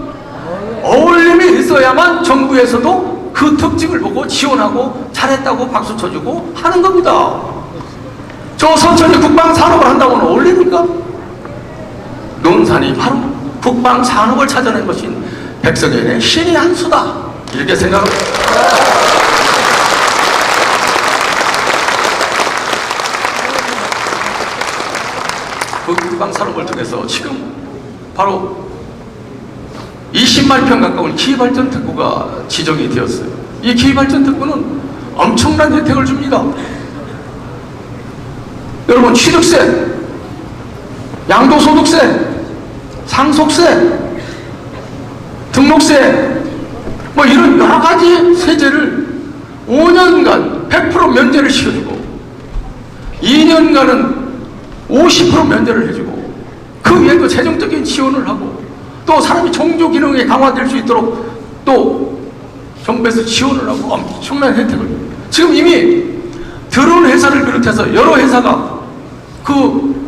어울림이 있어야만 정부에서도 그 특징을 보고 지원하고 잘했다고 박수 쳐주고 하는 겁니다. 저 선천이 국방산업을 한다고 하면 어울립니까? 논산이 바로 국방산업을 찾아낸 것인 백성현의 신의 한 수다 이렇게 생각합니다. 그 국방산업을 통해서 지금 바로 20만 평 가까운 기발전 특구가 지정이 되었어요. 이 기발전 특구는 엄청난 혜택을 줍니다. 여러분 취득세, 양도소득세, 상속세, 등록세 뭐 이런 여러 가지 세제를 5년간 100% 면제를 시켜주고 2년간은 50% 면제를 해주고 그 외에도 재정적인 지원을 하고 또 사람이 종교 기능이 강화될 수 있도록 또 정부에서 지원을 하고 엄청난 혜택을 지금 이미 드론 회사를 비롯해서 여러 회사가 그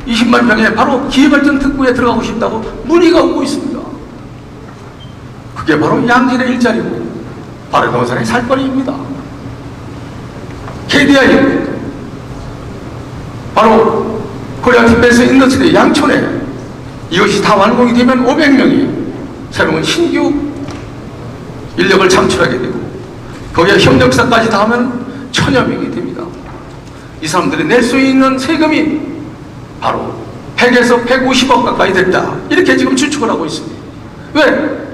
20만 평에 바로 기회발전 특구에 들어가고 싶다고 문의가 오고 있습니다. 그게 바로 양질의 일자리고 바로 농산의 살거리입니다. KDI 바로 코리아 디펜스 인더스트리 양촌에 이것이 다 완공이 되면 500명이 새로운 신규 인력을 창출하게 되고 거기에 협력사까지 다 하면 1000여 명이 됩니다. 이 사람들이 낼 수 있는 세금이 바로 100에서 150억 가까이 된다 이렇게 지금 추측을 하고 있습니다. 왜?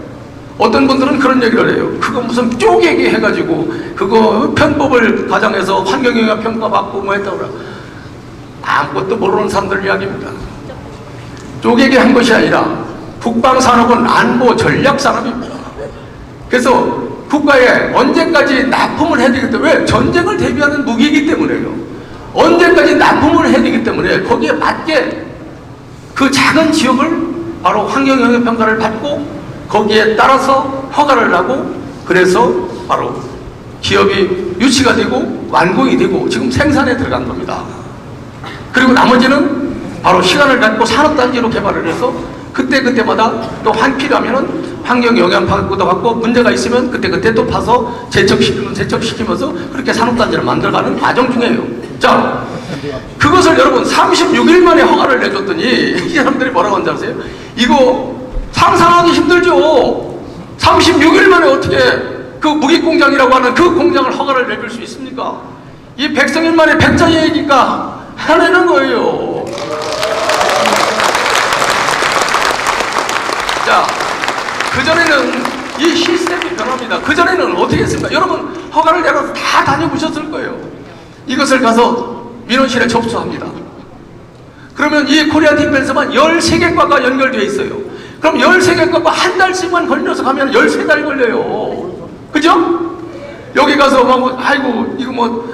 어떤 분들은 그런 얘기를 해요. 그거 무슨 쪼개기 해가지고 그거 편법을 가정해서 환경영향 평가받고 뭐 했다고 그래. 아무것도 모르는 사람들 이야기입니다. 쪼개기 한 것이 아니라 국방산업은 안보 전략산업입니다. 그래서 국가에 언제까지 납품을 해야 되기 때문에 왜? 전쟁을 대비하는 무기이기 때문에요. 언제까지 납품을 해야 되기 때문에 거기에 맞게 그 작은 지역을 바로 환경영향 평가를 받고 거기에 따라서 허가를 하고 그래서 바로 기업이 유치가 되고 완공이 되고 지금 생산에 들어간 겁니다. 그리고 나머지는 바로 시간을 갖고 산업단지로 개발을 해서 그때마다 또 필요하면은 환경 영향 받고도 받고 문제가 있으면 그때 또 파서 제척시키면서 그렇게 산업단지를 만들어가는 과정 중이에요. 자, 그것을 여러분 36일 만에 허가를 내줬더니 이 사람들이 뭐라고 하는지 아세요? 이거 상상하기 힘들죠. 36일 만에 어떻게 그 무기공장이라고 하는 그 공장을 허가를 내줄 수 있습니까? 이 100성일 만에 100장이니까 해내는 거예요. 자, 그전에는 이 시스템이 변합니다. 그전에는 어떻게 했습니까? 여러분 허가를 내려서 다 다녀보셨을 거예요. 이것을 가서 민원실에 접수합니다. 그러면 이 코리아 디펜스만 13개 과가 연결되어 있어요. 그럼 13개 과가 한 달씩만 걸려서 가면 13달 걸려요. 그죠? 여기 가서 아이고 이거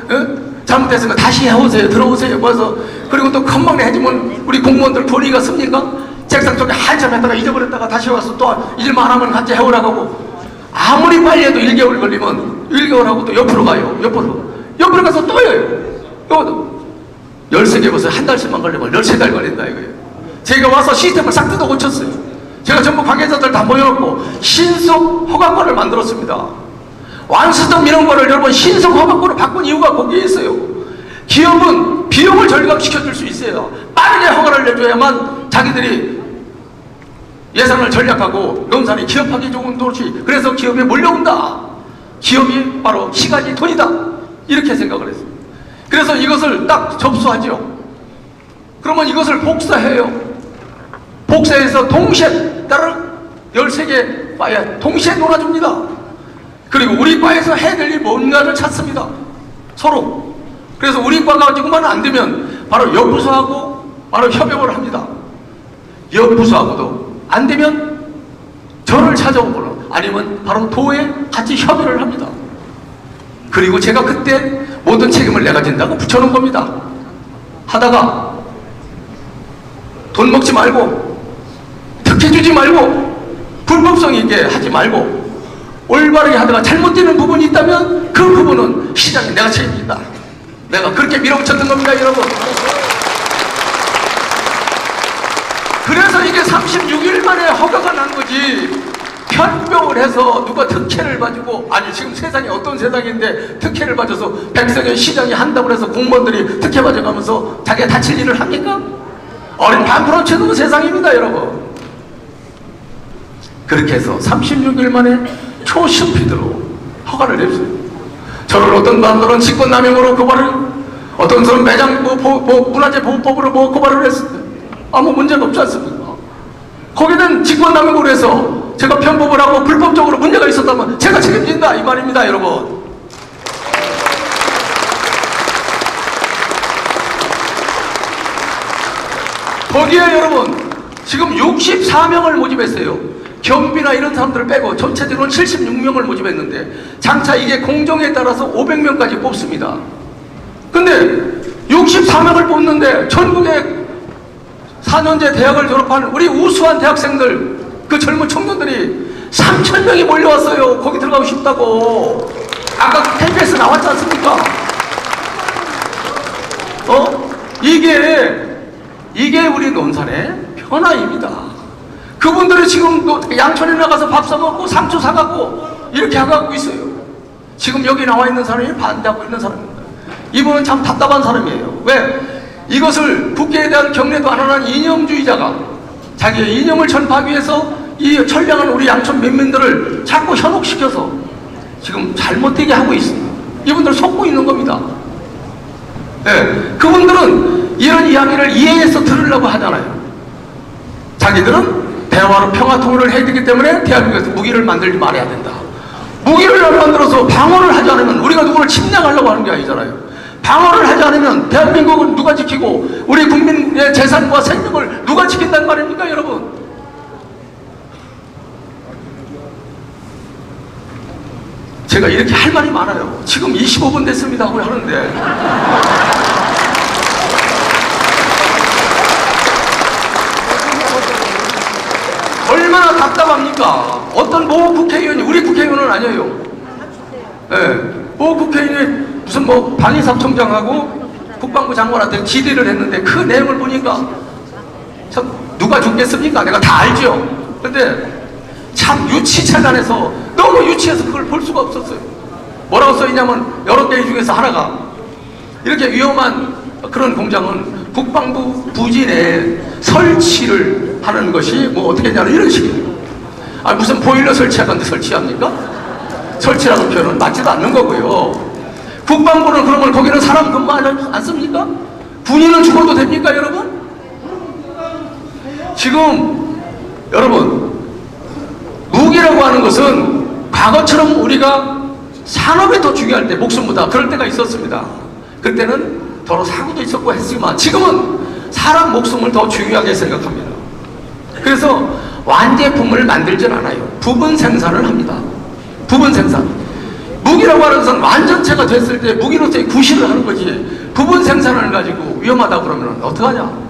잘못했으니까 다시 해오세요. 들어오세요. 그래서 그리고 또 금방 해주면 우리 공무원들 돈이 습니까? 책상 쪽에 한참 했다가 잊어버렸다가 다시 와서 또 일만 하면 같이 해오라고 하고 아무리 빨리 해도 1개월 걸리면 1개월 하고 또 옆으로 가요. 옆으로 가서 또 해요. 또 13개 벌써 한 달씩만 걸리면 13달 걸린다 이거예요. 제가 와서 시스템을 싹 뜯어 고쳤어요. 제가 전부 관계자들 다 모여놓고 신속 허가권을 만들었습니다. 완수적 민원권을 여러분 신속 허가권으로 바꾼 이유가 거기에 있어요. 기업은 비용을 절감시켜줄 수 있어요. 빠르게 허가를 내줘야만 자기들이 예산을 절약하고 농산이 기업하기 좋은 도시, 그래서 기업에 몰려온다. 기업이 바로 시간이 돈이다. 이렇게 생각을 했어요. 그래서 이것을 딱 접수하죠. 그러면 이것을 복사해요. 복사해서 동시에 다른 13개 과에 동시에 놀아줍니다. 그리고 우리 과에서 해야 될 일 뭔가를 찾습니다. 서로. 그래서 우리 과가 가지고만 안 되면 바로 옆 부서하고 바로 협업을 합니다. 옆 부서하고도 안 되면 저를 찾아오거나 아니면 바로 도에 같이 협의를 합니다. 그리고 제가 그때 모든 책임을 내가 진다고 붙여놓은 겁니다. 하다가 돈 먹지 말고 특혜 주지 말고 불법성 있게 하지 말고 올바르게 하다가 잘못되는 부분이 있다면 그 부분은 시장에 내가 책임진다. 내가 그렇게 밀어붙였던 겁니다, 여러분. 그래서 이게 36일 만에 허가가 난 거지. 편병을 해서 누가 특혜를 가지고, 아니 지금 세상이 어떤 세상인데 특혜를 받아서 백성의 시장이 한다고 해서 공무원들이 특혜 받아가면서 자기가 다칠 일을 합니까? 어린 반프로 쳐도 세상입니다, 여러분. 그렇게 해서 36일 만에 초스피드로 허가를 냈어요. 저를 어떤 사람들은 직권남용으로 고발을, 어떤 사람은 매장 문화재 보호법으로 고발을 했어요. 아무 문제가 없지 않습니까? 거기는 직권남용으로 해서 제가 편법을 하고 불법적으로 문제가 있었다면 제가 책임진다 이 말입니다, 여러분. 거기에 여러분 지금 64명을 모집했어요. 경비나 이런 사람들을 빼고 전체적으로는 76명을 모집했는데 장차 이게 공정에 따라서 500명까지 뽑습니다. 근데 64명을 뽑는데 전국에 4년제 대학을 졸업한 우리 우수한 대학생들, 그 젊은 청년들이 3,000명이 몰려왔어요. 거기 들어가고 싶다고. 아까 KBS 나왔지 않습니까? 이게 우리 논산의 변화입니다. 그분들이 지금 양천에 나가서 밥 사먹고 상추 사갖고 이렇게 하고 있어요. 지금 여기 나와 있는 사람이 반대하고 있는 사람입니다. 이분은 참 답답한 사람이에요. 왜? 이것을 국회에 대한 경례도 안 하는 이념주의자가 자기의 이념을 전파하기 위해서 이 천량한 우리 양천 민민들을 자꾸 현혹시켜서 지금 잘못되게 하고 있습니다. 이분들 속고 있는 겁니다. 네, 그분들은 이런 이야기를 이해해서 들으려고 하잖아요. 자기들은 대화로 평화통일을 해야 되기 때문에 대한민국에서 무기를 만들지 말아야 된다. 무기를 만들어서 방어를 하지 않으면 우리가 누구를 침략하려고 하는 게 아니잖아요. 방어를 하지 않으면 대한민국은 누가 지키고 우리 국민의 재산과 생명을 누가 지킨단 말입니까, 여러분? 제가 이렇게 할 말이 많아요. 지금 25분 됐습니다 하고 하는데 얼마나 답답합니까? 어떤 모 국회의원이, 우리 국회의원은 아니에요. 네, 모 국회의원이 무슨 방위사업청장하고 국방부 장관한테 질의를 했는데 그 내용을 보니까 누가 죽겠습니까? 내가 다 알죠. 근데 참 유치차단해서 너무 유치해서 그걸 볼 수가 없었어요. 뭐라고 써있냐면 여러 개 중에서 하나가 이렇게 위험한 그런 공장은 국방부 부지 내에 설치를 하는 것이 뭐 어떻게 했냐는 이런 식이에요. 아, 무슨 보일러 설치하는데 설치합니까? 설치라는 표현은 맞지도 않는 거고요. 국방부는 그러면 거기는 사람 근무하지 않습니까? 군인은 죽어도 됩니까, 여러분? 지금 여러분 무기라고 하는 것은 과거처럼 우리가 산업이 더 중요할 때 목숨보다 그럴 때가 있었습니다. 그때는 더러 사고도 있었고 했지만 지금은 사람 목숨을 더 중요하게 생각합니다. 그래서 완제품을 만들진 않아요. 부분 생산을 합니다. 부분 생산. 무기라고 하는 것은 완전체가 됐을 때 무기로서의 구실을 하는 거지, 부분 생산을 가지고 위험하다 그러면 어떡하냐?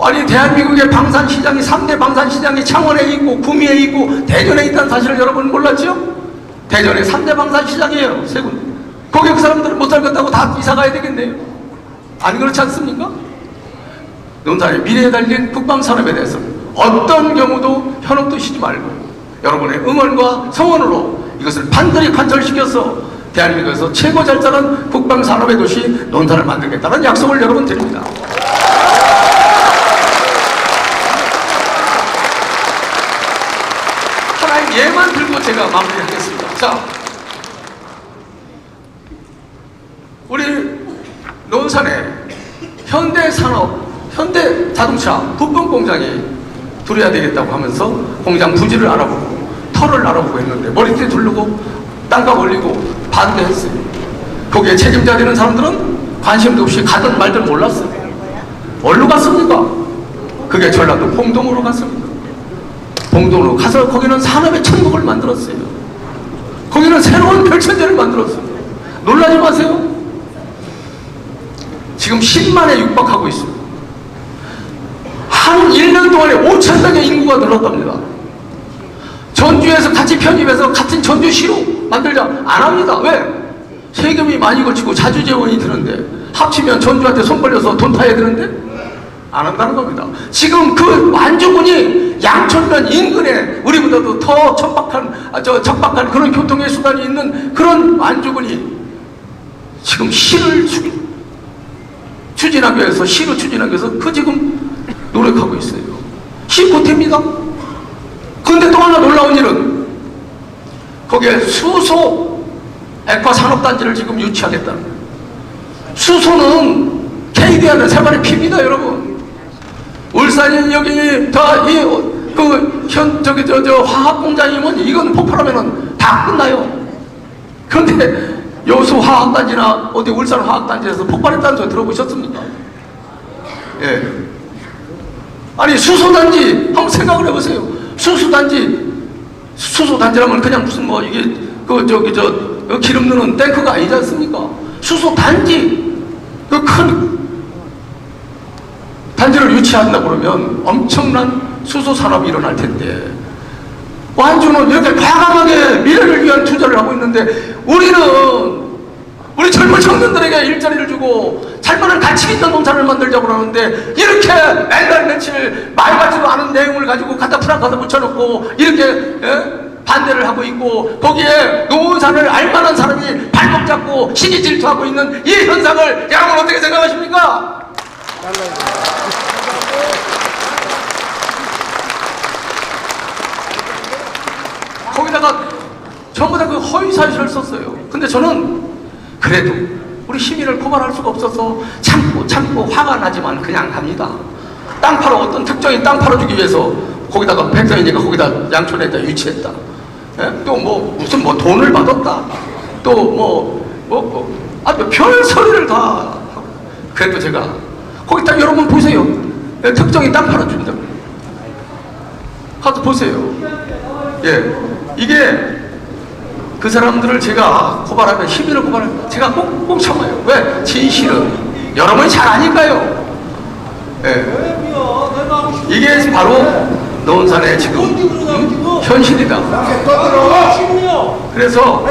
아니 대한민국의 방산시장이 3대 방산시장이 창원에 있고 구미에 있고 대전에 있다는 사실을 여러분 몰랐죠? 대전에 3대 방산시장이에요. 세 군데. 거기 그 사람들은 못 살겠다고 다 이사 가야 되겠네요. 아니 그렇지 않습니까? 논산의 미래에 달린 국방산업에 대해서 어떤 경우도 현혹도 시지 말고 여러분의 응원과 성원으로 이것을 반드시 관철시켜서 대한민국에서 최고 잘 자란 국방산업의 도시 논산을 만들겠다는 약속을 여러분 드립니다. 하나의 예만 들고 제가 마무리하겠습니다. 자, 우리 논산에 현대산업, 현대자동차 부품 공장이 들어야 되겠다고 하면서 공장 부지를 알아보고 터를 알아보고 했는데 머리띠 두르고 땅값 올리고 반대했어요. 거기에 책임져야 되는 사람들은 관심도 없이 가든 말든 몰랐어요. 어디로 갔습니까? 그게 전라도 봉동으로 갔습니다. 봉동으로 가서 거기는 산업의 천국을 만들었어요. 거기는 새로운 별천지를 만들었어요. 놀라지 마세요. 지금 10만에 육박하고 있습니다. 한 1년 동안에 5,000명의 인구가 늘었답니다. 전주에서 같이 편입해서 같은 전주시로 만들자 안 합니다. 왜? 세금이 많이 걸치고 자주재원이 드는데 합치면 전주한테 손 벌려서 돈 타야 되는데 안 한다는 겁니다. 지금 그 완주군이 양천면 인근에 우리보다도 더 적박한 그런 교통의 수단이 있는 그런 완주군이 지금 시를 추진하기 위해서 시로 추진하기 위해서 그 지금 노력하고 있어요. 시 보태입니다. 근데 또 하나 놀라운 일은 거기에 수소 액화산업단지를 지금 유치하겠다는 거예요. 수소는 KD하는 세발의 피입니다, 여러분. 울산인 여기 화학공장이면 이건 폭발하면은 다 끝나요. 그런데 여수 화학단지나 어디 울산 화학단지에서 폭발했다는 소리 들어보셨습니까? 예. 아니 수소단지 한번 생각을 해보세요. 수소단지라면 그냥 무슨 뭐 이게 기름 넣는 탱크가 아니지 않습니까? 수소단지 그 큰 단지를 유치한다 그러면 엄청난 수소 산업이 일어날 텐데 완주는 이렇게 과감하게 미래를 위한 투자를 하고 있는데 우리 젊은 청년들에게 일자리를 주고 살만한 가치 있는 농산을 만들자고 그러는데 이렇게 맨날 며칠 말 같지도 않은 내용을 가지고 갖다 프랑카드 붙여놓고 이렇게 반대를 하고 있고 거기에 농산을 알만한 사람이 발목 잡고 신이 질투하고 있는 이 현상을 여러분 어떻게 생각하십니까? 거기다가 전부 다 그 허위사실을 썼어요. 근데 저는 그래도 우리 시민을 고발할 수가 없어서 참고 화가 나지만 그냥 합니다. 땅 팔아 어떤 특정인 땅 팔아주기 위해서 거기다가 백성이니까 거기다 양촌에다 유치했다. 또 뭐 무슨 뭐 돈을 받았다. 또 별 소리를 다 하고. 그래도 제가 거기 딱 여러분 보세요. 특정인 땅 팔아준다. 가서 보세요. 예, 이게 그 사람들을 제가 고발하면 시민을 고발하면 제가 꼭 참아요. 왜? 진실은 여러분이 잘 아니까요. 예. 이게 바로 논산의 지금 현실이다. 그래서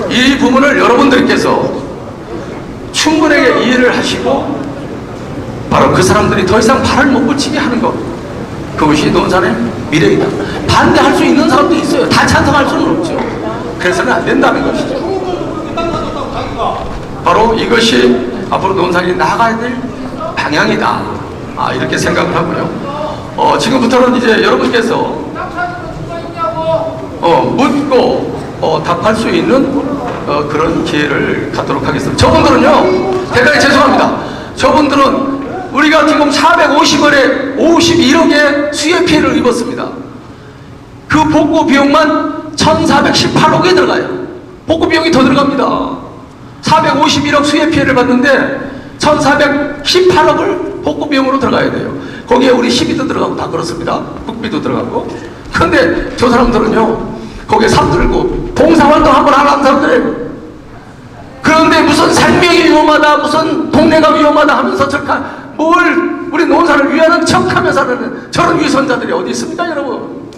이 부분을 여러분들께서 충분하게 이해를 하시고 바로 그 사람들이 더 이상 발을 못 붙이게 하는 것, 그것이 논산의 미래이다. 반대할 수 있는 사람도 있어요. 다 찬성할 수는 없죠. 그래서는 안 된다는 것이죠. 바로 이것이 앞으로 논산이 나가야 될 방향이다, 이렇게 생각을 하고요. 지금부터는 이제 여러분께서 묻고 답할 수 있는 그런 기회를 갖도록 하겠습니다. 저분들은요, 대단히 죄송합니다. 저분들은 우리가 지금 450억에 51억의 수해 피해를 입었습니다. 그 복구 비용만 1418억에 들어가요. 복구 비용이 더 들어갑니다. 451억 수해 피해를 봤는데 1418억을 복구 비용으로 들어가야 돼요. 거기에 우리 시비도 들어가고 다 그렇습니다. 국비도 들어가고. 그런데 저 사람들은요, 거기에 삽 들고 봉사활동 한번 하는 사람들이에요. 그런데 무슨 생명이 위험하다, 무슨 동네가 위험하다 하면서 뭘 우리 논산을 위하는 척하면서 하는 저런 위선자들이 어디 있습니까, 여러분?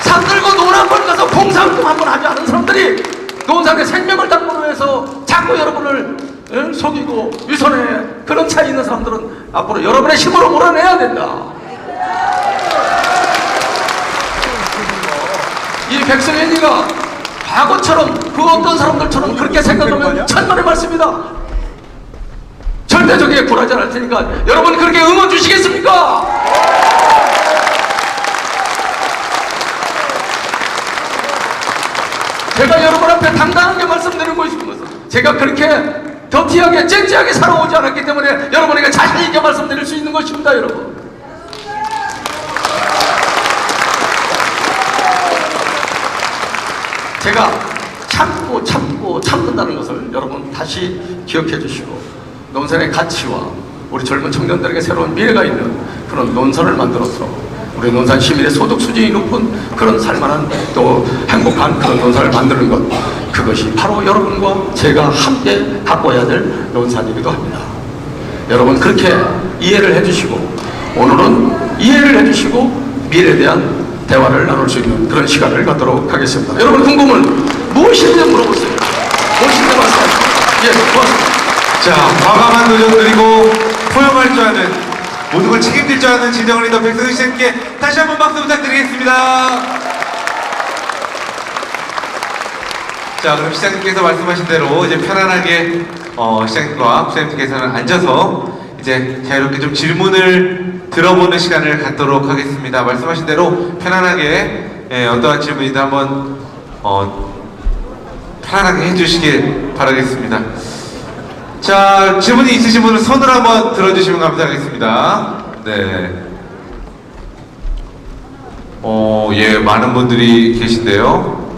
삽 들고 논 한 번 가서 봉사활동 한번 하지 않은 사람들이 논산의 생명을 담보로 해서 자꾸 여러분을 속이고 위선해, 그런 차이 있는 사람들은 앞으로 여러분의 힘으로 몰아내야 된다. 이 백성현이가 과거처럼 그 어떤 사람들처럼 그렇게 생각하면 천만의 말씀이다. 절대 저기에 굴하지 않을 테니까 여러분 그렇게 응원 주시겠습니까? 제가 여러분 앞에 당당하게 말씀드리고 싶은 것은, 제가 그렇게 더티하게 쨍쨍하게 살아오지 않았기 때문에 여러분에게 자신 있게 말씀드릴 수 있는 것입니다, 여러분. 제가 참는다는 것을 여러분 다시 기억해 주시고, 논산의 가치와 우리 젊은 청년들에게 새로운 미래가 있는 그런 논산을 만들어서 우리 논산 시민의 소득 수준이 높은 그런 살만한 또 행복한 그런 논산을 만드는 것, 그것이 바로 여러분과 제가 함께 바꿔야 될 논산이기도 합니다. 여러분 그렇게 이해를 해주시고, 오늘은 이해를 해주시고 미래에 대한 대화를 나눌 수 있는 그런 시간을 갖도록 하겠습니다. 여러분 궁금은 무엇인지 물어보세요. 무엇인지 말씀하세요. 예, 고맙습니다. 자, 과감한 도전 그리고 포용할 줄 아는, 모든 걸 책임질 줄 아는 진정한 리더 백성현 씨께 다시 한번 박수 부탁드리겠습니다. 자, 그럼 시장님께서 말씀하신 대로 이제 편안하게 시장님과 부장님께서는 앉아서 이제 자유롭게 좀 질문을 들어보는 시간을 갖도록 하겠습니다. 말씀하신 대로 편안하게 어떠한 질문이든 한번 편안하게 해주시길 바라겠습니다. 자, 질문이 있으신 분은 손을 한번 들어주시면 감사하겠습니다. 네. 예, 많은 분들이 계신데요.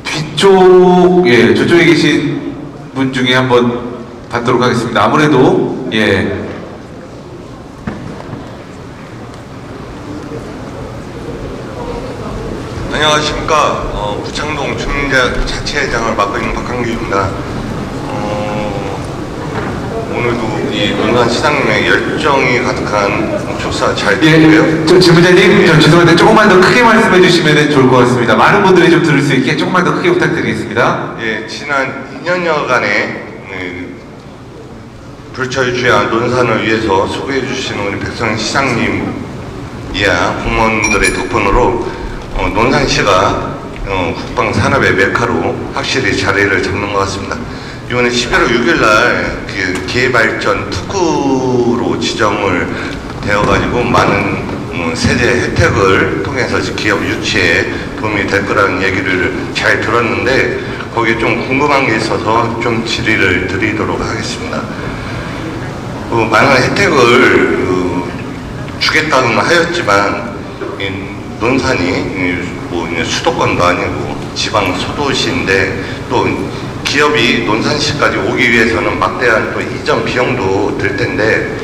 뒤쪽, 예, 저쪽에 계신 분 중에 한번 받도록 하겠습니다. 아무래도, 예. 안녕하십니까. 부창동 주민대학 자치회장을 맡고 있는 박강규입니다. 오늘도 이 논산 시장님의 열정이 가득한 축사 잘 들리고요. 예, 좀 질문자님, 좀 죄송한데 조금만 더 크게 말씀해 주시면 좋을 것 같습니다. 많은 분들이 좀 들을 수 있게 조금만 더 크게 부탁드리겠습니다. 예, 지난 2년여간의 불철주야 논산을 위해서 수고해 주시는 우리 백성현 시장님 이하 공무원들의 덕분으로 논산시가 국방산업의 메카로 확실히 자리를 잡는 것 같습니다. 이번에 11월 6일날 그 기회발전 특구로 지정을 되어가지고 많은 세제 혜택을 통해서 기업 유치에 도움이 될 거라는 얘기를 잘 들었는데, 거기에 좀 궁금한 게 있어서 좀 질의를 드리도록 하겠습니다. 많은 혜택을 주겠다고는 하였지만 논산이 뭐 수도권도 아니고 지방 소도시인데, 또 기업이 논산시까지 오기 위해서는 막대한 또 이전 비용도 들 텐데,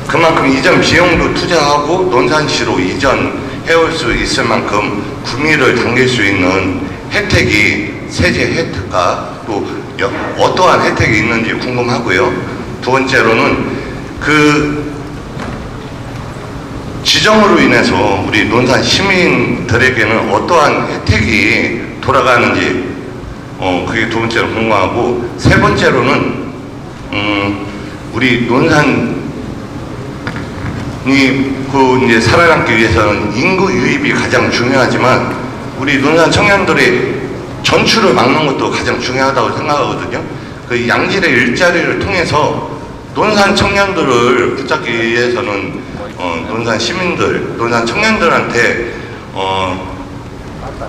그만큼 이전 비용도 투자하고 논산시로 이전해올 수 있을 만큼 구미를 당길 수 있는 혜택이, 세제 혜택과 또 어떠한 혜택이 있는지 궁금하고요. 두 번째로는 그 지정으로 인해서 우리 논산 시민들에게는 어떠한 혜택이 돌아가는지 그게 두 번째로 궁금하고, 세 번째로는 우리 논산이 이제 살아남기 위해서는 인구 유입이 가장 중요하지만 우리 논산 청년들의 전출을 막는 것도 가장 중요하다고 생각하거든요. 그 양질의 일자리를 통해서 논산 청년들을 붙잡기 위해서는 논산 시민들, 논산 청년들한테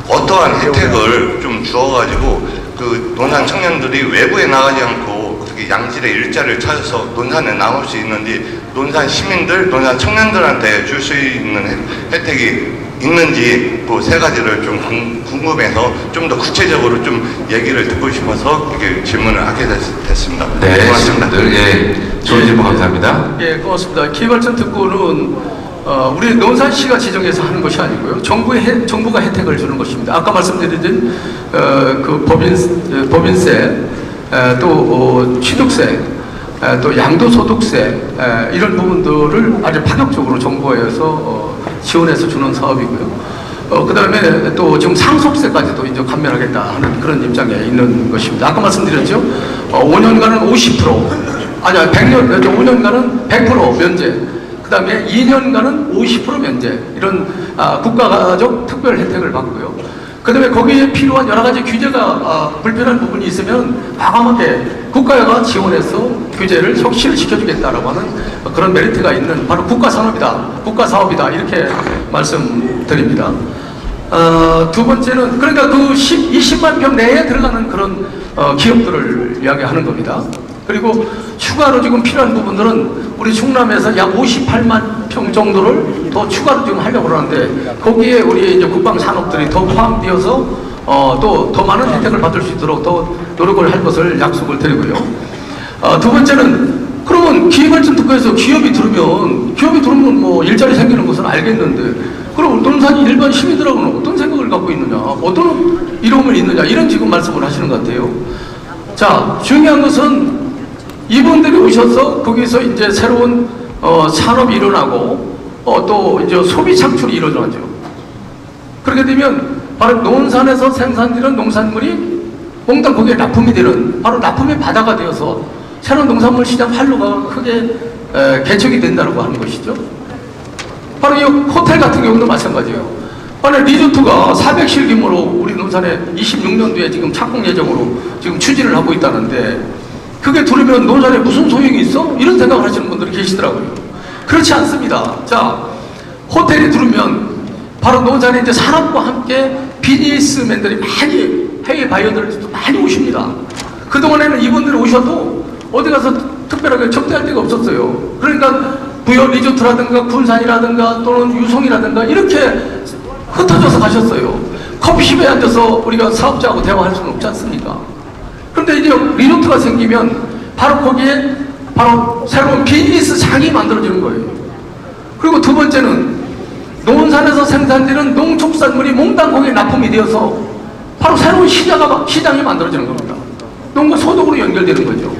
어떠한 혜택을 좀 주어가지고 그 논산 청년들이 외부에 나가지 않고 어떻게 양질의 일자리를 찾아서 논산에 남을 수 있는지, 논산 시민들, 논산 청년들한테 줄 수 있는 혜택이 있는지 그 세 가지를 좀 궁금해서 좀 더 구체적으로 좀 얘기를 듣고 싶어서 이렇게 질문을 하게 됐습니다. 네, 고맙습니다. 예, 좋은 질문 감사합니다. 예, 고맙습니다. 기회발전 특구는 우리 논산시가 지정해서 하는 것이 아니고요. 정부가 혜택을 주는 것입니다. 아까 말씀드린 그 법인세, 또 취득세, 또 양도소득세 이런 부분들을 아주 파격적으로 정부에서 지원해서 주는 사업이고요. 그 다음에 또 지금 상속세까지도 이제 감면하겠다 하는 그런 입장에 있는 것입니다. 아까 말씀드렸죠. 5년간은 50%, 아니야 5년간은 100% 면제. 그 다음에 2년간은 50% 면제, 이런 국가적 특별 혜택을 받고요. 그 다음에 거기에 필요한 여러 가지 규제가 불편한 부분이 있으면 과감하게 국가가 지원해서 규제를 혁신을 시켜주겠다라고 하는 그런 메리트가 있는 바로 국가산업이다, 국가사업이다, 이렇게 말씀드립니다. 두 번째는 그러니까 그 20만 평 내에 들어가는 그런 기업들을 이야기하는 겁니다. 그리고 추가로 지금 필요한 부분들은 우리 충남에서 약 58만 평 정도를 더 추가로 지금 하려고 그러는데 거기에 우리 이제 국방 산업들이 더 포함되어서 또 더 많은 혜택을 받을 수 있도록 더 노력을 할 것을 약속을 드리고요. 두 번째는 그러면 기회발전 특구에서 기업이 들으면 뭐 일자리 생기는 것은 알겠는데 그럼 논산이 일반 시민들하고는 어떤 생각을 갖고 있느냐, 어떤 이로움이 있느냐, 이런 지금 말씀을 하시는 것 같아요. 자, 중요한 것은 이분들이 오셔서 거기서 이제 새로운 산업이 일어나고 또 이제 소비 창출이 일어나죠. 그렇게 되면 바로 논산에서 생산되는 농산물이 몽땅 거기에 납품이 되는, 바로 납품의 바다가 되어서 새로운 농산물 시장 활로가 크게 개척이 된다고 하는 것이죠. 바로 이 호텔 같은 경우도 마찬가지예요. 바로 리조트가 400실 규모로 우리 논산에 26년도에 지금 착공 예정으로 지금 추진을 하고 있다는데 그게 들으면 논산에 무슨 소용이 있어? 이런 생각을 하시는 분들이 계시더라고요. 그렇지 않습니다. 자, 호텔이 들으면 바로 논산에 이제 산업과 함께 비즈니스맨들이 많이, 해외 바이어들도 많이 오십니다. 그동안에는 이분들이 오셔도 어디 가서 특별하게 접대할 데가 없었어요. 그러니까 부여 리조트라든가 군산이라든가 또는 유성이라든가 이렇게 흩어져서 가셨어요. 커피숍에 앉아서 우리가 사업자하고 대화할 수는 없지 않습니까? 그런데 이제 리조트가 생기면 바로 거기에 바로 새로운 비즈니스장이 만들어지는 거예요. 그리고 두 번째는 논산에서 생산되는 농축산물이 몽땅 거기에 납품이 되어서 바로 새로운 시장이 만들어지는 겁니다. 농가 소득으로 연결되는 거죠.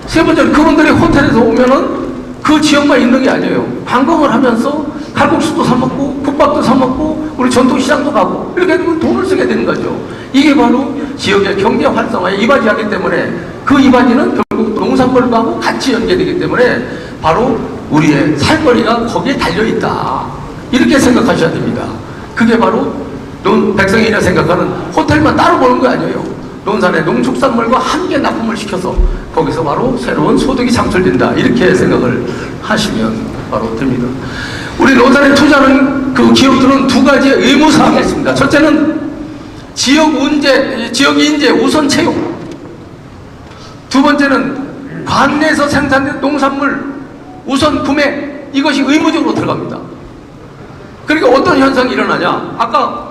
세 번째는 그분들이 호텔에서 오면은 그 지역만 있는 게 아니에요. 관광을 하면서 칼국수도 사 먹고 국밥도 사 먹고 우리 전통시장도 가고 이렇게 되면 돈을 쓰게 되는 거죠. 이게 바로 지역의 경제 활성화에 이바지하기 때문에 그 이바지는 결국 농산물하고 같이 연계되기 때문에 바로 우리의 살거리가 거기에 달려있다, 이렇게 생각하셔야 됩니다. 그게 바로 백성인이 생각하는 호텔만 따로 보는 거 아니에요. 논산의 농축산물과 함께 납품을 시켜서 거기서 바로 새로운 소득이 창출된다, 이렇게 생각을 하시면 바로 됩니다. 우리 논산에 투자하는 그 기업들은 두 가지의 의무사항이 있습니다. 첫째는 지역 인재 우선 채용. 두 번째는 관내에서 생산된 농산물 우선 구매, 이것이 의무적으로 들어갑니다. 그러니까 어떤 현상이 일어나냐, 아까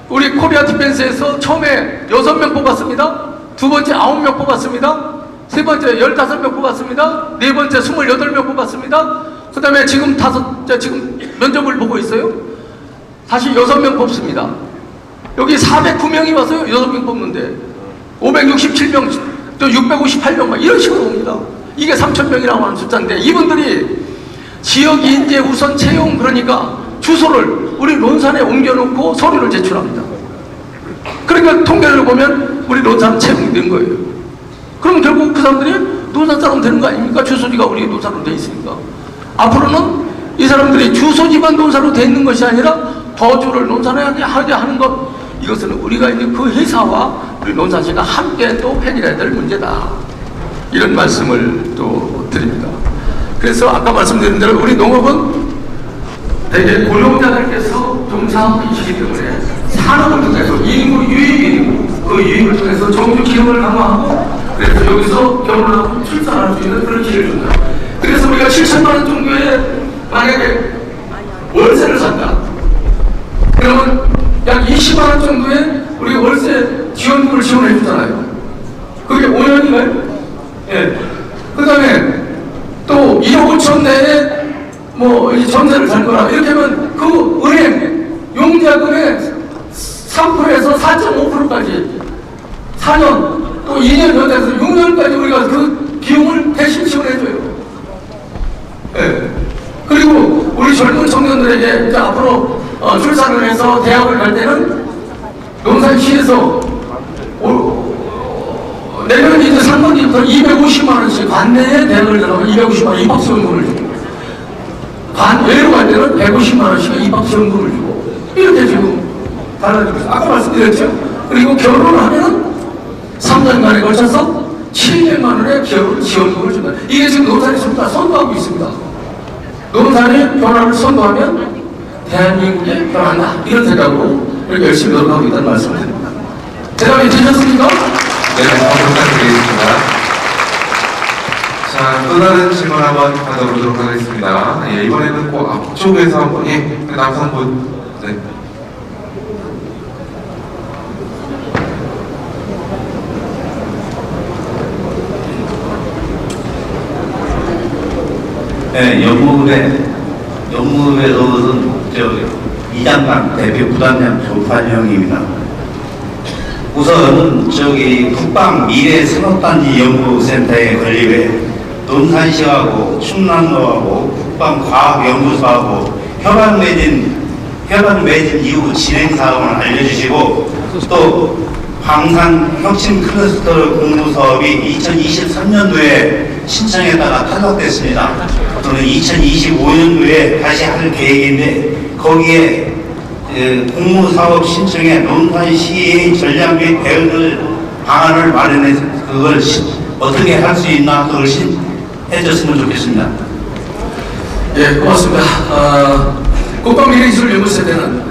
우리 코리아 디펜스에서 처음에 6명 뽑았습니다. 두 번째 9명 뽑았습니다. 세 번째 15명 뽑았습니다. 네 번째 28명 뽑았습니다. 그 다음에 지금 지금 면접을 보고 있어요. 다시 6명 뽑습니다. 여기 409명이 와서요, 6명 뽑는데 567명, 또 658명 이런 식으로 옵니다. 이게 3,000명이라고 하는 숫자인데 이분들이 지역 인재 우선 채용, 그러니까 주소를 우리 논산에 옮겨놓고 서류를 제출합니다. 그러니까 통계를 보면 우리 논산 채용이 된 거예요. 그럼 결국 그 사람들이 논산 사람 되는 거 아닙니까? 주소지가 우리 논산으로 돼 있으니까. 앞으로는 이 사람들이 주소지만 논산으로 돼 있는 것이 아니라 거주를 논산에 하게 하는 것, 이것은 우리가 이제 그 회사와 우리 논산시가 함께 또 해결해야 될 문제다. 이런 말씀을 또 드립니다. 그래서 아까 말씀드린 대로 우리 농업은 대개 고용자들께서 종사하고 계시기 때문에 산업을 통해서 인구 유입이고 그 유입을 통해서 정규 기업을 강화하고 그래서 여기서 결혼하고 출산할 수 있는 그런 기회를 준다. 그래서 우리가 7천만 원 정도의 만약에 월세를 산다. 그러면 약 20만 원 정도의 우리 월세 지원금을 지원해 주잖아요. 그게 5년인가요? 예. 그 다음에 또 2억 5천 내에 뭐 전세를 살 거라 이렇게 하면 그 은행 용자금의 3%에서 4.5%까지 4년 또 2년 연에서 6년까지 우리가 그 비용을 대신 지원해줘요. 예. 그리고 우리 젊은 청년들에게 이제 앞으로 출산을 해서 대학을 갈 때는 논산시에서 내년 이제 상반기부터 250만 원씩 관내에 대학을 들어가면 250만 원 입학 지원금을 주고 관외로 갈 때는 150만 원씩 입학 지원금을 주고 이렇게 지금 달라지고 있어요. 아까 말씀드렸죠. 그리고 결혼을 하면은 3년간에 걸쳐서 700만 원의 지원금을 준다. 이게 지금 논산이 전부 다 선도하고 있습니다. 논산이 변화를 선도하면 대한민국이 변한다. 이런 생각으로 이렇게 열심히 노력하고 있다는 말씀을 드립니다. 대답이 되셨습니까? 네, 부탁드리겠습니다. 자, 또 다른 질문 한번 받아보도록 하겠습니다. 예, 이번에는 꼭 앞쪽에서 한번, 예, 남성분, 네. 네, 연무부에서는 이장관 대표 부단장 조판영입니다. 우선 국방 미래산업단지 연구센터에 건립해 논산시하고 충남도하고 국방과학연구소하고 협약 맺은 이후 진행 사항을 알려주시고 또 방산 혁신 클러스터 공부 사업이 2023년도에 신청했다가 탈락됐습니다. 저는 2025년도에 다시 할 계획인데 거기에 공무사업 신청에 논산시의 전략 및 대응 방안을 마련해서 그걸 어떻게 할 수 있나 그걸 해줬으면 좋겠습니다. 예, 고맙습니다. 국방미래기술연구센터는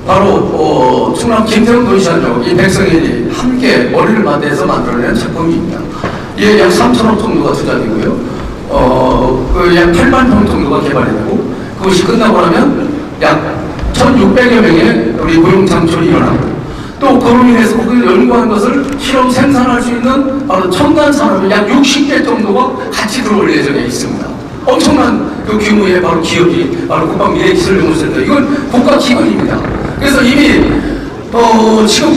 바로 충남 김태형 도시장하고 이 백성일이 함께 머리를 맞대서 만들어낸 작품입니다. 이게 약 3천억 정도가 투자되고요. 약 8만 평 정도가 개발이 되고 그것이 끝나고 나면 약 1,600여 명의 우리 고용 창출이 일어나고 또 그로 인해서 그 연구한 것을 실험 생산할 수 있는 바로 첨단 산업이 약 60개 정도가 같이 들어올 예정에 있습니다. 엄청난 그 규모의 바로 기업이 바로 국방미래기술연구센터. 이건 국가기관입니다. 그래서 이미 지금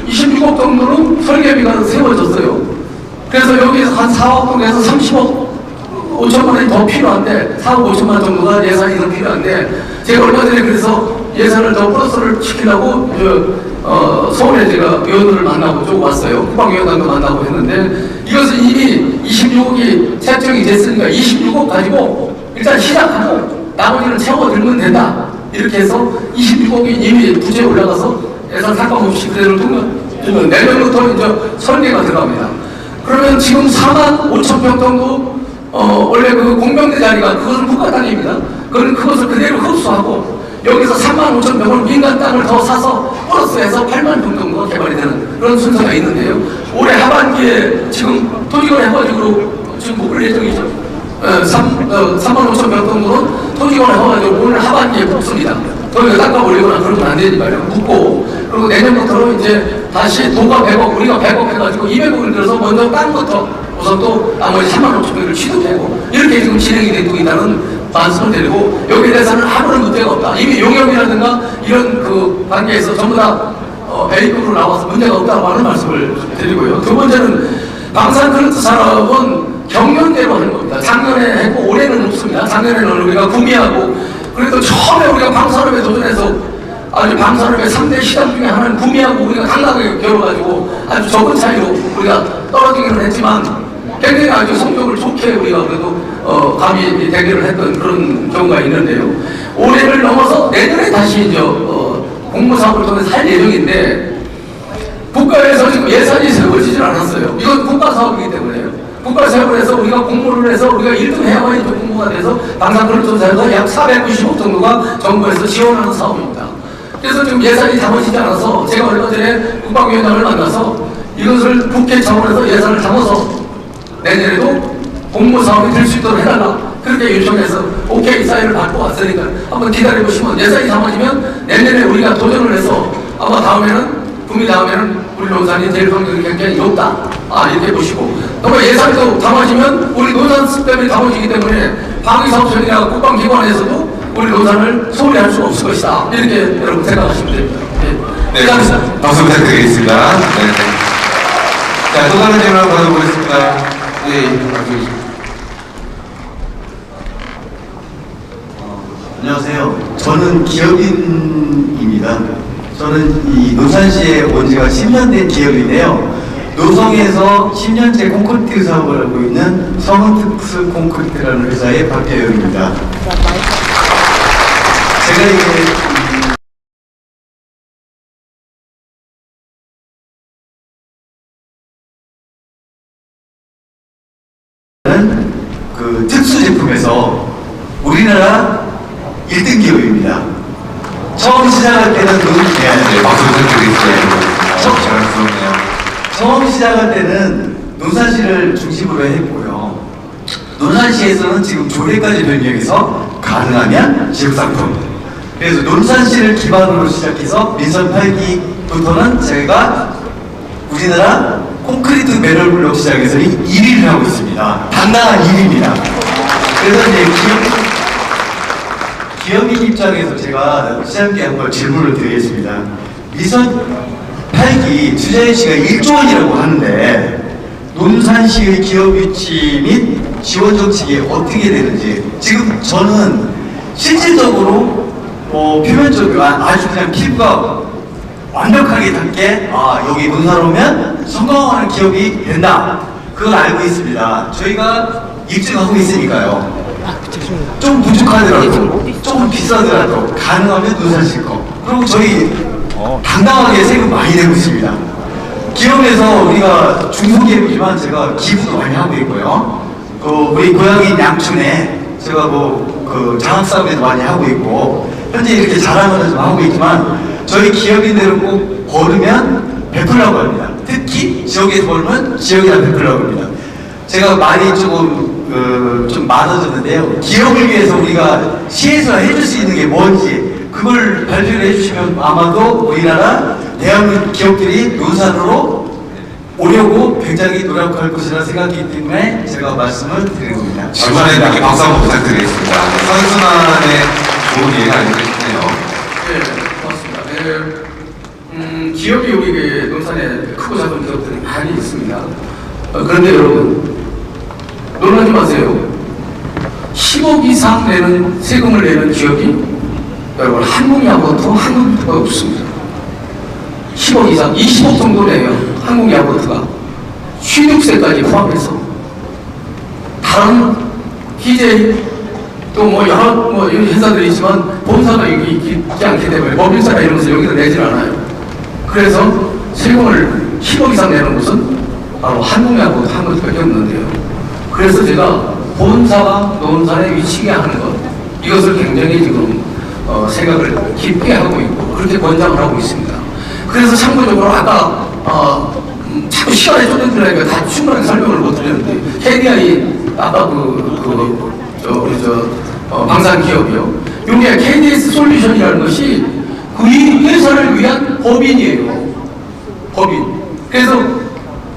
26억 정도로 설계비가 세워졌어요. 그래서 여기서 한 4억 동에서 30억 5천만 원이 더 필요한데 4억 5천만 정도가 예산이 더 필요한데 제가 얼마 전에 그래서 예산을 더 플러스를 시키려고 서울에 제가 의원들을 만나고 쭉 왔어요. 국방위원장도 만나고 했는데 이것은 이미 26억이 책정이 됐으니까 26억 가지고 일단 시작하고 나머지는 채워들면 된다. 이렇게 해서 26억이 이미 부재에 올라가서 예산 상관없이 그대로 통과되면 내년부터 이제 설계가 들어갑니다. 그러면 지금 4만 5천 평 정도 원래 그 공병대 자리가 그것은 국가 땅입니다. 그것을 그대로 흡수하고 여기서 3만 5천 평을 민간 땅을 더 사서 플러스해서 8만 평 정도가 개발이 되는 그런 순서가 있는데요. 올해 하반기에 지금 토지거래 해가지고 지금 묶을 예정이죠. 3만 5천 평 정도는 토지거래 해가지고 오늘 하반기에 묶습니다. 거기가 땅값 올리거나 그러면 안 되니까요. 묶고 그리고 내년부터는 이제 다시 도가 100억 우리가 100억 해가지고 200억을 들어서 먼저 땅부터 우선 또 나머지 3만 5천 평을 취득되고 이렇게 지금 진행이 되고 있다는 말씀을 드리고 여기에 대해서는 아무런 문제가 없다. 이미 용역이라든가 이런 그 관계에서 전부 다 A급으로 나와서 문제가 없다고 하는 말씀을 드리고요. 두 번째는 방산 클러스터 산업은 경연대로 하는 겁니다. 작년에 했고 올해는 없습니다. 작년에는 우리가 구미하고 그래도 처음에 우리가 방산업에 도전해서 아주 방산업의 3대 시장 중에 하나는 구미하고 우리가 당당하게 겨뤄가지고 아주 적은 차이로 우리가 떨어지기는 했지만 굉장히 아주 성적을 좋게 우리가 그래도 감히 대결을 했던 그런 경우가 있는데요. 올해를 넘어서 내년에 다시 이제 공모사업을 통해서 할 예정인데 국가에서 지금 예산이 세워지질 않았어요. 이건 국가사업이기 때문에요. 국가사업을 해서 우리가 공모를 해서 우리가 1등 해야만 이제 공모가 돼서 방산그룹조사에서 약 490억 정도가 정부에서 지원하는 사업입니다. 그래서 지금 예산이 잡아지지 않아서 제가 얼마 전에 국방위원장을 만나서 이것을 국회 차원에서 예산을 잡아서 내년에도 공모사업이 될 수 있도록 해달라 그렇게 요청해서 오케이 사인을 받고 왔으니까 한번 기다려보시면 예산이 잡아지면 내년에 우리가 도전을 해서 아마 구미 다음에는 우리 논산이 될 확률이 굉장히 높다 이렇게 보시고 또 예산도 담아지면 우리 논산 습관이 담아지기 때문에 방위사업청이나 국방기관에서도 우리 논산을 소홀히 할 수가 없을 것이다 이렇게 여러분 생각하시면 됩니다. 네, 박수 부탁드리겠습니다. 네. 자, 또 다른 질문 한번 받아보겠습니다. 네, 안녕하세요. 저는 기업인입니다. 저는 이 노산시에 온 지가 10년 된 기업인데요. 노성에서 10년째 콘크리트 사업을 하고 있는 성은특수 콘크리트라는 회사의 박대영입니다. 제가 이제 그 특수 제품에서 우리나라 1등 기업입니다. 처음 시작할 때는 네, 박수 부탁드리겠습니다. 자랑스럽네요. 처음 시작할 때는 논산시를 중심으로 했고요. 논산시에서는 지금 조례까지 변경해서 가능하면 지역상품. 그래서 논산시를 기반으로 시작해서 민선 8기부터는 저희가 우리나라 콘크리트 매널 블록 시장에서 1위를 하고 있습니다. 당당한 1위입니다. 그래서 이제 기업인 입장에서 제가 시장님께 한번 질문을 드리겠습니다. 민선 8기 투자 유치가 1조 원이라고 하는데 논산시의 기업 유치 및 지원 정책이 어떻게 되는지 지금 저는 실질적으로 표면적으로 아주 그냥 피부가 완벽하게 닿게 여기 논산 오면 성공하는 기업이 된다 그걸 알고 있습니다. 저희가 입증하고 있으니까요. 좀 부족하더라도 조금 비싸더라도 가능하면 논산시 거 그리고 저희 당당하게 세금 많이 내고 있습니다. 기업에서 우리가 중소기업이지만 제가 기부도 많이 하고 있고요. 우리 고향인 양춘에 제가 그 장학사업에도 많이 하고 있고 현재 이렇게 자랑을 좀 하고 있지만 저희 기업인들은 꼭 벌으면 베풀라고 합니다. 특히 지역에서 벌면 지역에다 베풀라고 합니다. 제가 말이 좀 많아졌는데요. 기업을 위해서 우리가 시에서 해줄 수 있는 게 뭔지 그걸 발표를 해주시면 아마도 우리나라 대한민국 기업들이 논산으로 오려고 굉장히 노력할 것이라 생각이기 때문에 제가 말씀을 드리는 겁니다. 질문에 이렇게 박수 한번 부탁드리겠습니다. 선순환의 좋은 예가 아닐까 싶네요. 네, 고맙습니다. 기업이 우리 논산에 크고 작은 기업들이 많이 있습니다. 그런데 여러분 놀라지 마세요. 10억 이상 내는 세금을 내는 기업이 여러분 한국야구트 한국야구트가 없습니다. 10억 이상 20억 정도 내요. 한국야구트가 취득세까지 포함해서 다른 DJ 또 여러 이런 회사들이 있지만 본사가 여기 있지 않기 때문에 법인사나 이런 것을 여기다 내질 않아요. 그래서 세금을 10억 이상 내는 곳은 바로 한국야구트 한국밖에 없는데요. 그래서 제가 본사가 논산에 위치게 하는 것 이것을 굉장히 지금 생각을 깊게 하고 있고 그렇게 권장을 하고 있습니다. 그래서 참고적으로 아까 자꾸 시간에 쫓겨들으니까 다 충분하게 설명을 못 드렸는데 KDI 아까 방산 기업이요. 이게 KDS 솔루션이라는 것이 그 회사를 위한 법인이에요. 법인. 그래서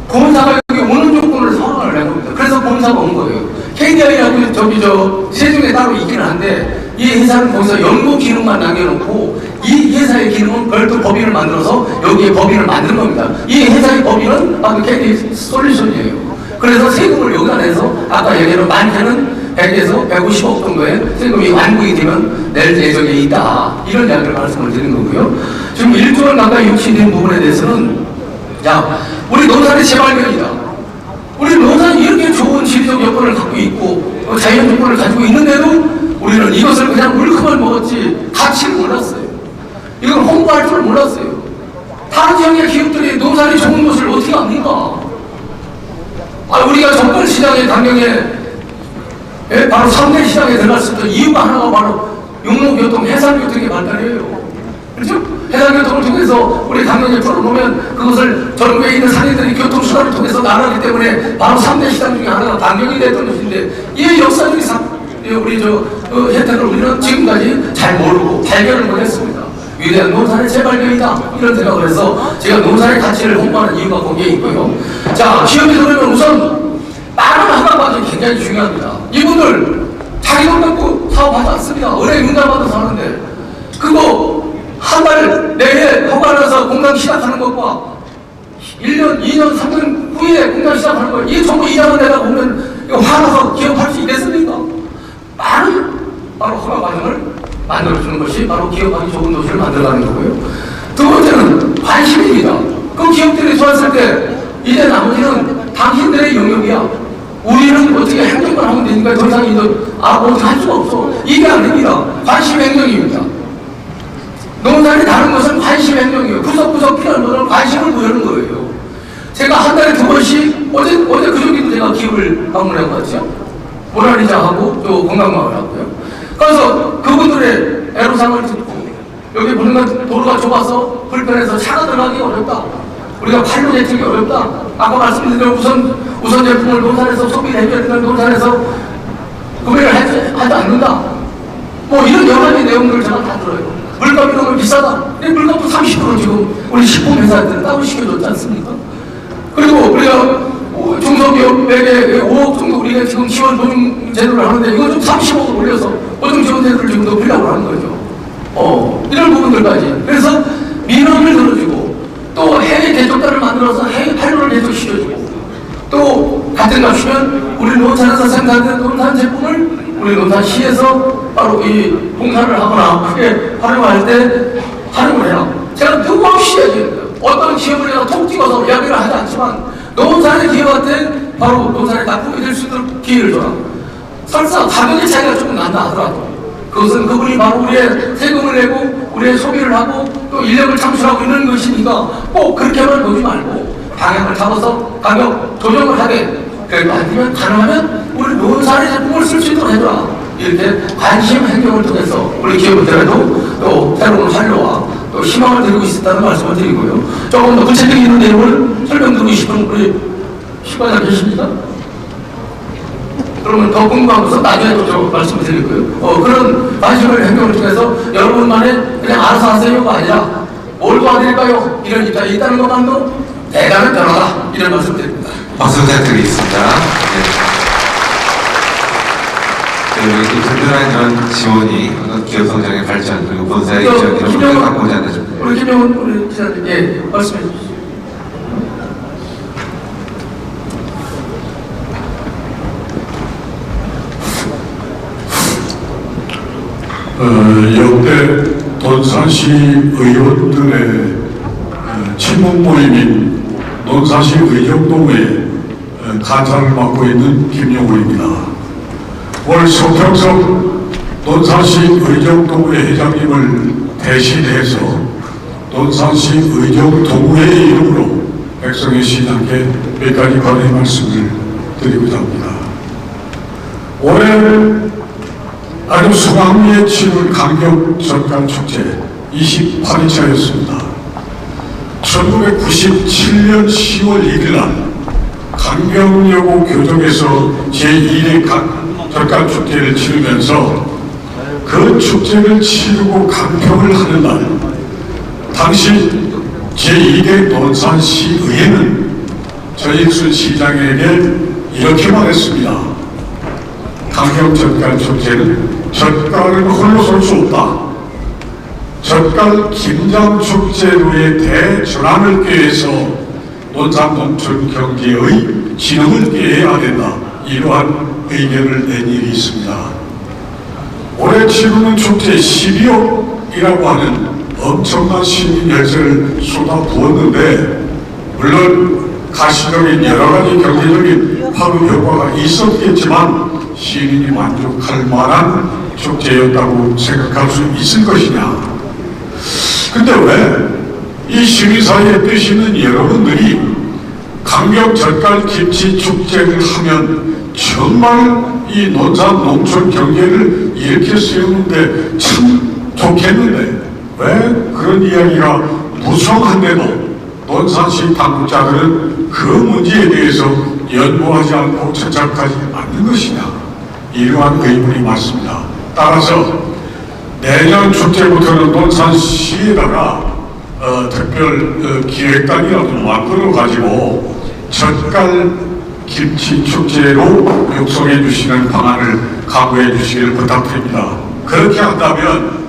본사가 여기 오는 조건을 서론을 낸 겁니다. 그래서 본사가 온 거예요. KDI라고 세종에 따로 있기는 한데 이 회사는 거기서 연구 기능만 남겨놓고 이 회사의 기능은 별도 법인을 만들어서 여기에 법인을 만든 겁니다. 이 회사의 법인은 바로 KDI 솔루션이에요. 그래서 세금을 여기다 내서 아까 얘기한 많게는 100에서 150억 정도의 세금이 완공이 되면 낼 예정에 있다. 이런 이야기를 말씀을 드린 거고요. 지금 1조 원 가까이 유치된 부분에 대해서는 자, 우리 논산의 재발견이다. 우리 논산이 이렇게 좋은 지리적 여건을 갖고 있고 자연 조건을 가지고 있는데도 우리는 이것을 그냥 물컵을 먹었지 가치를 몰랐어요. 이걸 홍보할 줄 몰랐어요. 다른 지역의 기업들이 논산이 좋은 것을 어떻게 압니까? 우리가 정권시장의 당경에 바로 3대 시장에 들어갔을 때 이유가 하나가 바로 육로교통, 해상교통의 발달이에요. 그렇죠? 해상교통을 통해서 우리 당경에 풀어놓으면 그것을 전국에 있는 상인들이 교통수단을 통해서 나가기 때문에 바로 3대 시장 중에 하나가 당경이 됐던 것인데 이 역사적인 우리 혜택을 우리는 지금까지 잘 모르고 발견을 못했습니다. 위대한 논산의 재발견이다 이런 생각을 해서 제가 논산의 가치를 홍보하는 이유가 거기에 있고요. 자, 기업이 그러면 우선 빠른 하강 과정이 굉장히 중요합니다. 이분들 자기 돈 갖고 사업하지 않습니다. 은행 융자 받아서 하는데 그거 한 달 내에 허가나서 공장 시작하는 것과 1년, 2년, 3년 후에 공장 시작하는 거 이게 전부 이자만 내다 보면 이거 화나서 기업할 수 있겠습니까? 빠른 바로 허가 과정을 만들어주는 것이 바로 기업하기 좋은 도시를 만들어가는 거고요. 두 번째는 관심입니다. 그럼 기업들이 좋았을 때 이제 나머지는 당신들의 영역이야. 우리는 어떻게 행정만 하면 되니까 더 이상 어떻게 할 수가 없어. 이게 아닙니다. 관심 행정입니다. 농산이 다른 것은 관심 행정이에요. 구석구석 필요한 것은 관심을 보이는 거예요. 제가 한 달에 2번씩 어제 그저께도 제가 기업을 방문해 봤죠. 모나리자하고 또 건강마을하고요. 그래서 그분들의 애로사항을 듣고 여기 보니까 도로가 좁아서 불편해서 차가 들어가기 어렵다. 우리가 판로 대책이 어렵다. 아까 말씀드린 대로 우선 제품을 논산에서 소비를 해줘야 되는 논산에서 구매를 하지 않는다. 뭐 이런 여러 가지 내용들을 제가 다 들어요. 물값이 너무 비싸다. 물값도 30% 지금 우리 식품회사들은 따로 시켜줬지 않습니까? 그리고 우리가 중소기업에게 5억 정도 우리가 지금 지원 보증 제도를 하는데 이거 좀 30억을 올려서 보증 지원 제도를 지금 높이려고 하는 거죠. 이런 부분들까지. 그래서 민원을 들어주고 또 해외 대조단을 만들어서 해외 판로를 대조시켜주고 또 같은 값이면 우리 논산에서 생산된 논산 제품을 우리 논산시에서 바로 이 공사를 하거나 크게 활용할 때 활용을 해라. 제가 누구없이 얘기합니다. 어떤 기업을 내가 톡 찍어서 이야기를 하지 않지만 논산의 기업한테 바로 논산에 납품이 될 수 있도록 기회를 줘라. 설사 가격의 차이가 조금 난다 하더라도 그것은 그분이 바로 우리의 세금을 내고 우리의 소비를 하고 또 인력을 창출하고 있는 것이니까 꼭 그렇게만 보지 말고 방향을 잡아서 가격 조정을 하게 그래도 아니면 가능하면 우리 논산의 제품을 쓸 수 있도록 해줘라. 이렇게 관심 행정을 통해서 우리 기업들에도 또 새로운 활로와 또 희망을 드리고 있었다는 말씀을 드리고요. 조금 더 구체적인 내용을 설명드리고 싶은 우리 시관자 계십니까? 그러면 더 궁금한 것은 나중에 또 말씀을 드리고요. 그런 관심을 행정을 통해서 여러분만의 그냥 알아서 하세요가 아니라 뭘 도와드릴까요? 이런 입장이 있다는 것만도 대단한 변화다. 이런 말씀 드립니다. 박수 부탁드리겠습니다. 우리 든든한 이런 지원이 기업 성장의 발전 그리고 본사의 이전 이런 것을 갖고자 하는 우리 김영훈 우리 기자님 말씀해 주시죠. 역대 논산시 의원들의 친목 모임인 논산시 의정동회 간사를 맡고 있는 김영훈입니다. 올 서평석 논산시 의정동회 회장님을 대신해서 논산시 의정동회의 이름으로 백성의 시장께 몇 가지 관의 말씀을 드리고자 합니다. 올해 아주 수강리에 치를 강경 전강축제 28일차였습니다. 1997년 10월 1일날 강경여고 교정에서 제1회 전강축제를 치르면서 그 축제를 치르고 강평을 하는 날 당시 제2대 논산시의회는 전익순 시장에게 이렇게 말했습니다. 강경 전강축제는 젓갈은 홀로 설 수 없다. 젓갈 김장축제로의 대전환을 꾀해서 논산 농촌 경제의 진흥을 꾀해야 된다. 이러한 의견을 낸 일이 있습니다. 올해 치르는 축제 12억이라고 하는 엄청난 시민 열세를 쏟아부었는데, 물론 가시적인 여러 가지 경제적인 파급 효과가 있었겠지만 시민이 만족할 만한 축제였다고 생각할 수 있을 것이냐. 근데 왜 이 시민사회에 뜻 있는 여러분들이 강경 젓갈 김치 축제를 하면 정말 이 논산 농촌 경제를 이렇게 세우는데 참 좋겠는데 왜 그런 이야기가 무성한데도 논산시 당국자들은 그 문제에 대해서 연구하지 않고 채착하지 않는 것이냐, 이러한 의문이 많습니다. 따라서 내년 축제부터는 논산시에다가 특별 기획단이라도 만들어 가지고 젓갈 김치 축제로 육성해 주시는 방안을 강구해 주시기를 부탁드립니다. 그렇게 한다면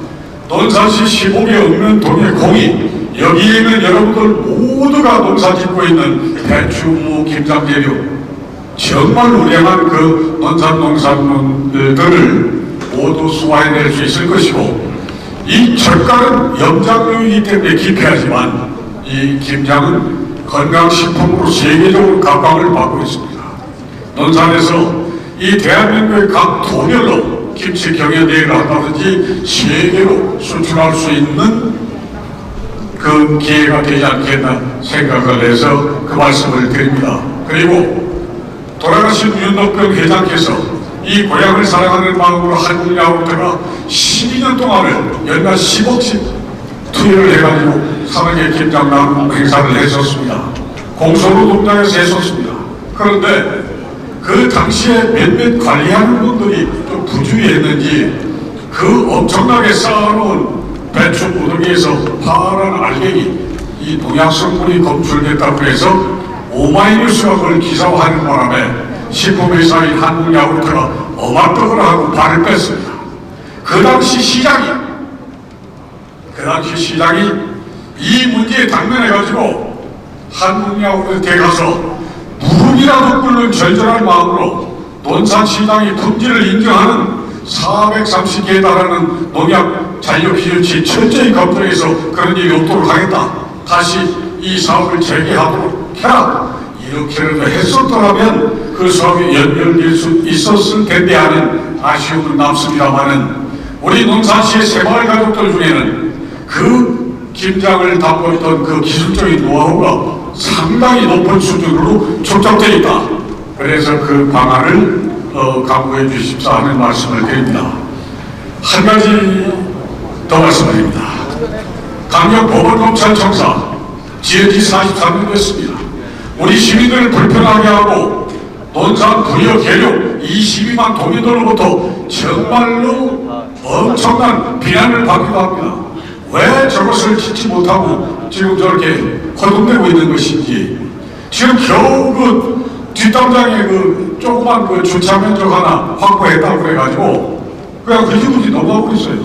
논산시 15개 없는 동의 공이, 여기에 있는 여러분들 모두가 농사 짓고 있는 배추, 무, 김장 재료, 정말 우량한 그 논산 농산물들을 모두 소화해낼 수 있을 것이고, 이 젓갈은 염장류이기 때문에 기피하지만 이 김장은 건강식품으로 세계적으로 각광을 받고 있습니다. 논산에서 이 대한민국의 각 도별로 김치 경연대회를 한다든지 세계로 수출할 수 있는 그 기회가 되지 않겠나 생각을 해서 그 말씀을 드립니다. 그리고 돌아가신 윤덕병 회장께서 이 고향을 사랑하는 마음으로 한국야구대가 12년 동안을 연간 10억씩 투여를 해가지고 사랑의 김장남 행사를 했었습니다. 공소노동장에서 했었습니다. 그런데 그 당시에 몇몇 관리하는 분들이 좀 부주의했는지 그 엄청나게 쌓아놓은 배추 무더기에서 파란 알갱이, 이 농약 성분이 검출됐다고 해서 오마이뉴스가 그걸 기사화하는 바람에 식품회사인 한국야구르트가 어마떡을 하고 발을 뺐습니다. 그 당시 시장이 이 문제에 당면해가지고 한국야구르트에 가서 무릎이라도 꿇는 절절한 마음으로 논산시장이 품질을 인정하는 430개에 달하는 농약 잔류 기준치 철저히 검토해서 그런 일이 없도록 하겠다. 다시 이 사업을 재개하도록 해라. 이렇게라도 했었더라면 그 사업이 연결될 수 있었을 텐데 하는 아쉬움은 남습니다만은, 우리 논산시의 새마을 가족들 중에는 그 김장을 담보했던 그 기술적인 노하우가 상당히 높은 수준으로 축적되어 있다. 그래서 그 방안을 강구해 주십사 하는 말씀을 드립니다. 한 가지 더 말씀드립니다. 강력법원검찰청사 지은 지 43년 됐습니다. 우리 시민들을 불편하게 하고 논산 부여 개력 22만 도민들로부터 정말로 엄청난 비난을 받기도 합니다. 왜 저것을 짓지 못하고 지금 저렇게 허둥대고 있는 것인지, 지금 겨우 그 뒷담장에 그 조그만 그 주차 면적 하나 확보했다고 그래가지고 그냥 흐지부지 넘어가고 있어요.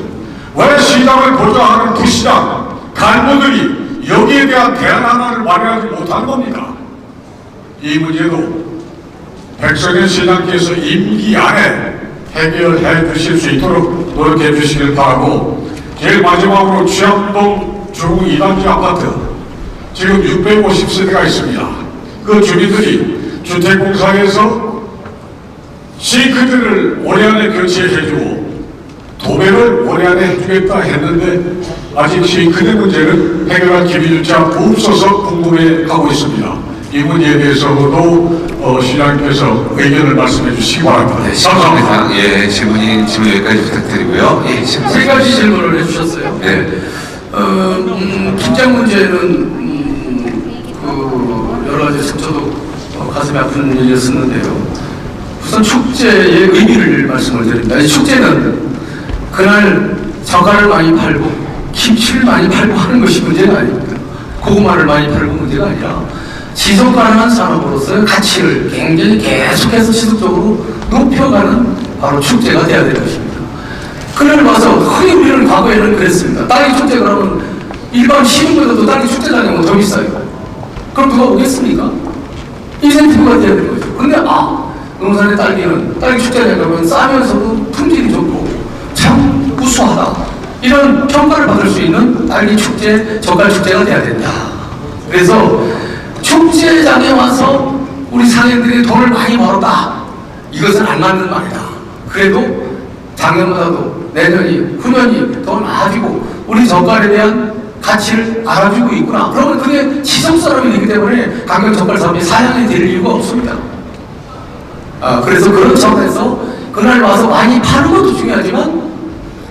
왜 시장을 보좌하는 부시장 간부들이 여기에 대한 대안 하나를 마련하지 못한 겁니까? 이 문제도 백성현 시장께서 임기 안에 해결해 주실 수 있도록 노력해 주시길 바라고, 제일 마지막으로 취암동 중 2단지 아파트 지금 650세대가 있습니다. 그 주민들이 주택공사에서 싱크대를 올해 안에 교체해주고 도배를 올해 안에 해주겠다 했는데 아직 싱크대 문제는 해결할 기미조차 없어서 궁금해하고 있습니다. 이 문제에 대해서도 시장님께서 의견을 말씀해 주시기 바랍니다. 네, 감사합니다. 예, 질문 여기까지 부탁드리고요. 예, 세 가지 질문을 해주셨어요. 네. 김장 문제는 여러 가지 저도 가슴이 아픈 일이었었는데요. 우선 축제의 의미를 말씀을 드립니다. 이 축제는 그날 젓갈을 많이 팔고 김치를 많이 팔고 하는 것이 문제가 아닙니다. 고구마를 많이 팔고 문제가 아니라 지속 가능한 산업으로서의 가치를 굉장히 계속해서 지속적으로 높여가는 바로 축제가 돼야 될 것입니다. 그날 와서 흔히 우리는 과거에는 그랬습니다. 딸기 축제 그러면 일반 시민보다도 딸기 축제 다니면 더 비싸요. 그럼 누가 오겠습니까? 인센티브가 돼야 되는 거죠. 근데 논산의 딸기는 딸기 축제에 가면 싸면서도 품질이 좋고 참 우수하다. 이런 평가를 받을 수 있는 딸기 축제, 젓갈 축제가 돼야 된다. 그래서 축제장에 와서 우리 상인들이 돈을 많이 벌었다. 이것은 안 맞는 말이다. 그래도 작년보다도 내년이, 후년이 더 나아지고 우리 젓갈에 대한 가치를 알아주고 있구나. 그러면 그게 지속사람이 되기 때문에 강경 젓갈 사업이 사양이 될 이유가 없습니다. 그래서 그런 차원에서 그날 와서 많이 파는 것도 중요하지만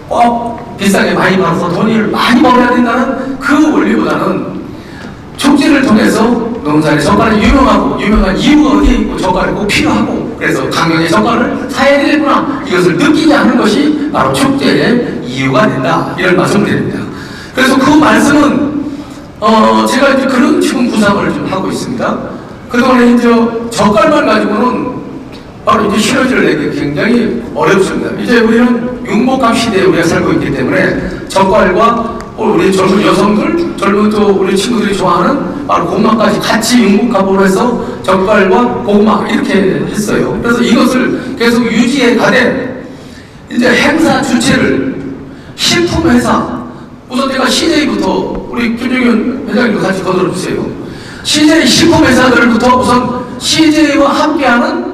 꼭 비싸게 많이 팔아서 돈을 많이 벌어야 된다는 그 원리보다는 축제를 통해서 농산의 젓갈이 유명한 이유가 어디에 있고 젓갈이 꼭 필요하고 그래서 강경의 젓갈을 사야 되겠구나. 이것을 느끼지 않는 것이 바로 축제의 이유가 된다. 이런 말씀을 드립니다. 그래서 그 말씀은 제가 이제 그런 지금 구상을 좀 하고 있습니다. 그동안에 이제 젓갈만 가지고는 바로 이제 시너지를 내기 굉장히 어렵습니다. 이제 우리는 융복합 시대에 우리가 살고 있기 때문에 젓갈과 우리 젊은 여성들, 젊은 또 우리 친구들이 좋아하는 바로 고구마까지 같이 융복합으로 해서 젓갈과 고구마 이렇게 했어요. 그래서 이것을 계속 유지해 가되 이제 행사 주체를 식품회사, 우선 제가 CJ부터 우리 김종현 회장님도 같이 거들어 주세요. CJ 식품회사들부터 우선 CJ와 함께하는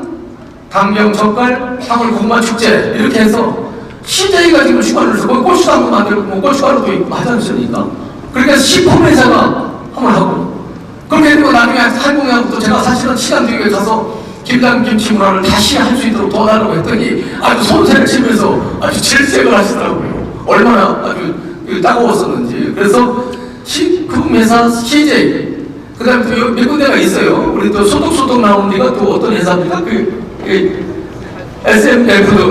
강경 젓갈 사골 고구마 축제 이렇게 해서 CJ가 지금 주관을 해서 고추장도 만들고 뭐 고춧가루도 있고 하지 않습니까? 그러니까 식품회사가 한번 하고 그렇게 되고 나중에 한국에서도 제가 사실은 시간 뒤에 가서 김장 김치 문화를 다시 할 수 있도록 도와달라고 했더니 아주 손세를 치면서 아주 질색을 하시더라고요. 얼마나 아주 따가웠었는지. 그래서 식품회사 CJ 그 다음에 또 몇 군데가 있어요. 우리 또 소독 나오는 데가 또 어떤 회사입니까? SMF도,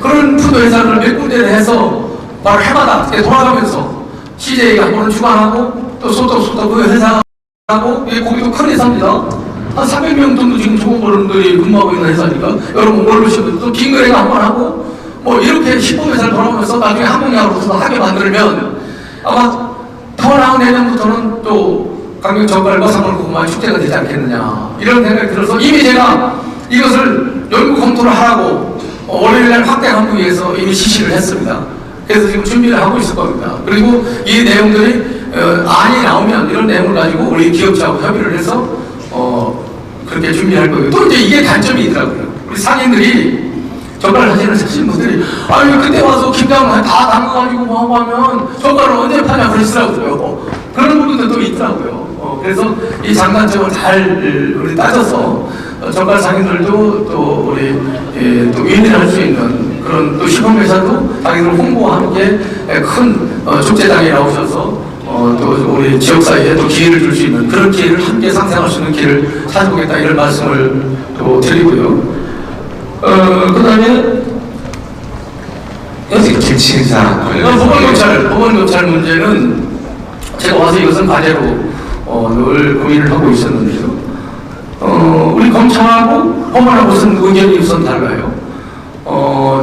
그런 푸드 회사를 몇 군데를 해서 바로 해마다 돌아가면서 CJ가 한 번은 주관하고 또 소독 그 회사하고 거기도 큰 회사입니다. 한 300명 정도 지금 종업원들이 근무하고 있는 회사니까 여러분 모르시면 또 긴거래가 한 번 하고 뭐 이렇게 식품회사를 돌아오면서 나중에 한국야구로서 하게 만들면 아마 더 나은 내년부터는 또 강경 젓갈과 사골고구마 축제가 되지 않겠느냐 이런 생각이 들어서 이미 제가 이것을 연구 검토를 하라고 월요일날 확대 강구 위해서 이미 지시를 했습니다. 그래서 지금 준비를 하고 있을 겁니다. 그리고 이 내용들이 안이 나오면 이런 내용을 가지고 우리 기업자하고 협의를 해서 그렇게 준비할 거예요. 또 이제 이게 단점이 있더라고요. 우리 상인들이 젓갈 하시는 분들이 아유 그때 와서 김장 다 담가가지고 뭐 하면 젓갈을 언제 파냐 그러시더라고요. 그런 부분들도 있더라고요. 그래서 이 장단점을 잘 우리 따져서 젓갈 상인들도 또 우리 또 윈윈할 수 있는 그런 또 시범회사도 자기들 홍보와 함께 큰 축제장에 나오셔서 또 우리 지역 사회에 또 기회를 줄 수 있는 그런 기회를 함께 상생할 수 있는 기회를 찾아보겠다 이런 말씀을 또 드리고요. 그 다음에 여기 김치 행사 법원경찰 문제는 제가 와서 이것은 과제로 늘 고민을 하고 있었는데요. 우리 검찰하고 법원하고는 의견이 우선 달라요.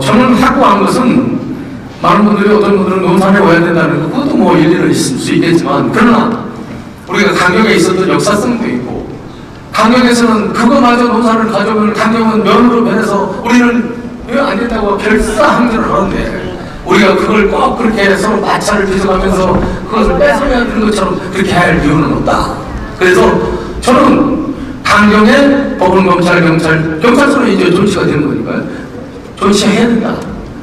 저는 확고한 것은 많은 분들이 어떤 분들은 논산에 와야 된다는 거 그것도 뭐 일리는 있을 수 있겠지만 그러나 우리가 강경에 있었던 역사성도 있고 강경에서는 그거마저 논산을 가져오면 강경은 면으로 변해서 우리는 왜 안 된다고 결사항전을 하는데 우리가 그걸 꼭 그렇게 서로 마찰을 빚어가면서 그것을 뺏어야 되는 것처럼 그렇게 할 이유는 없다. 그래서 저는 강경의 법원, 검찰, 경찰서는 이제 조치가 되는 거니까요. 조치해야 된다.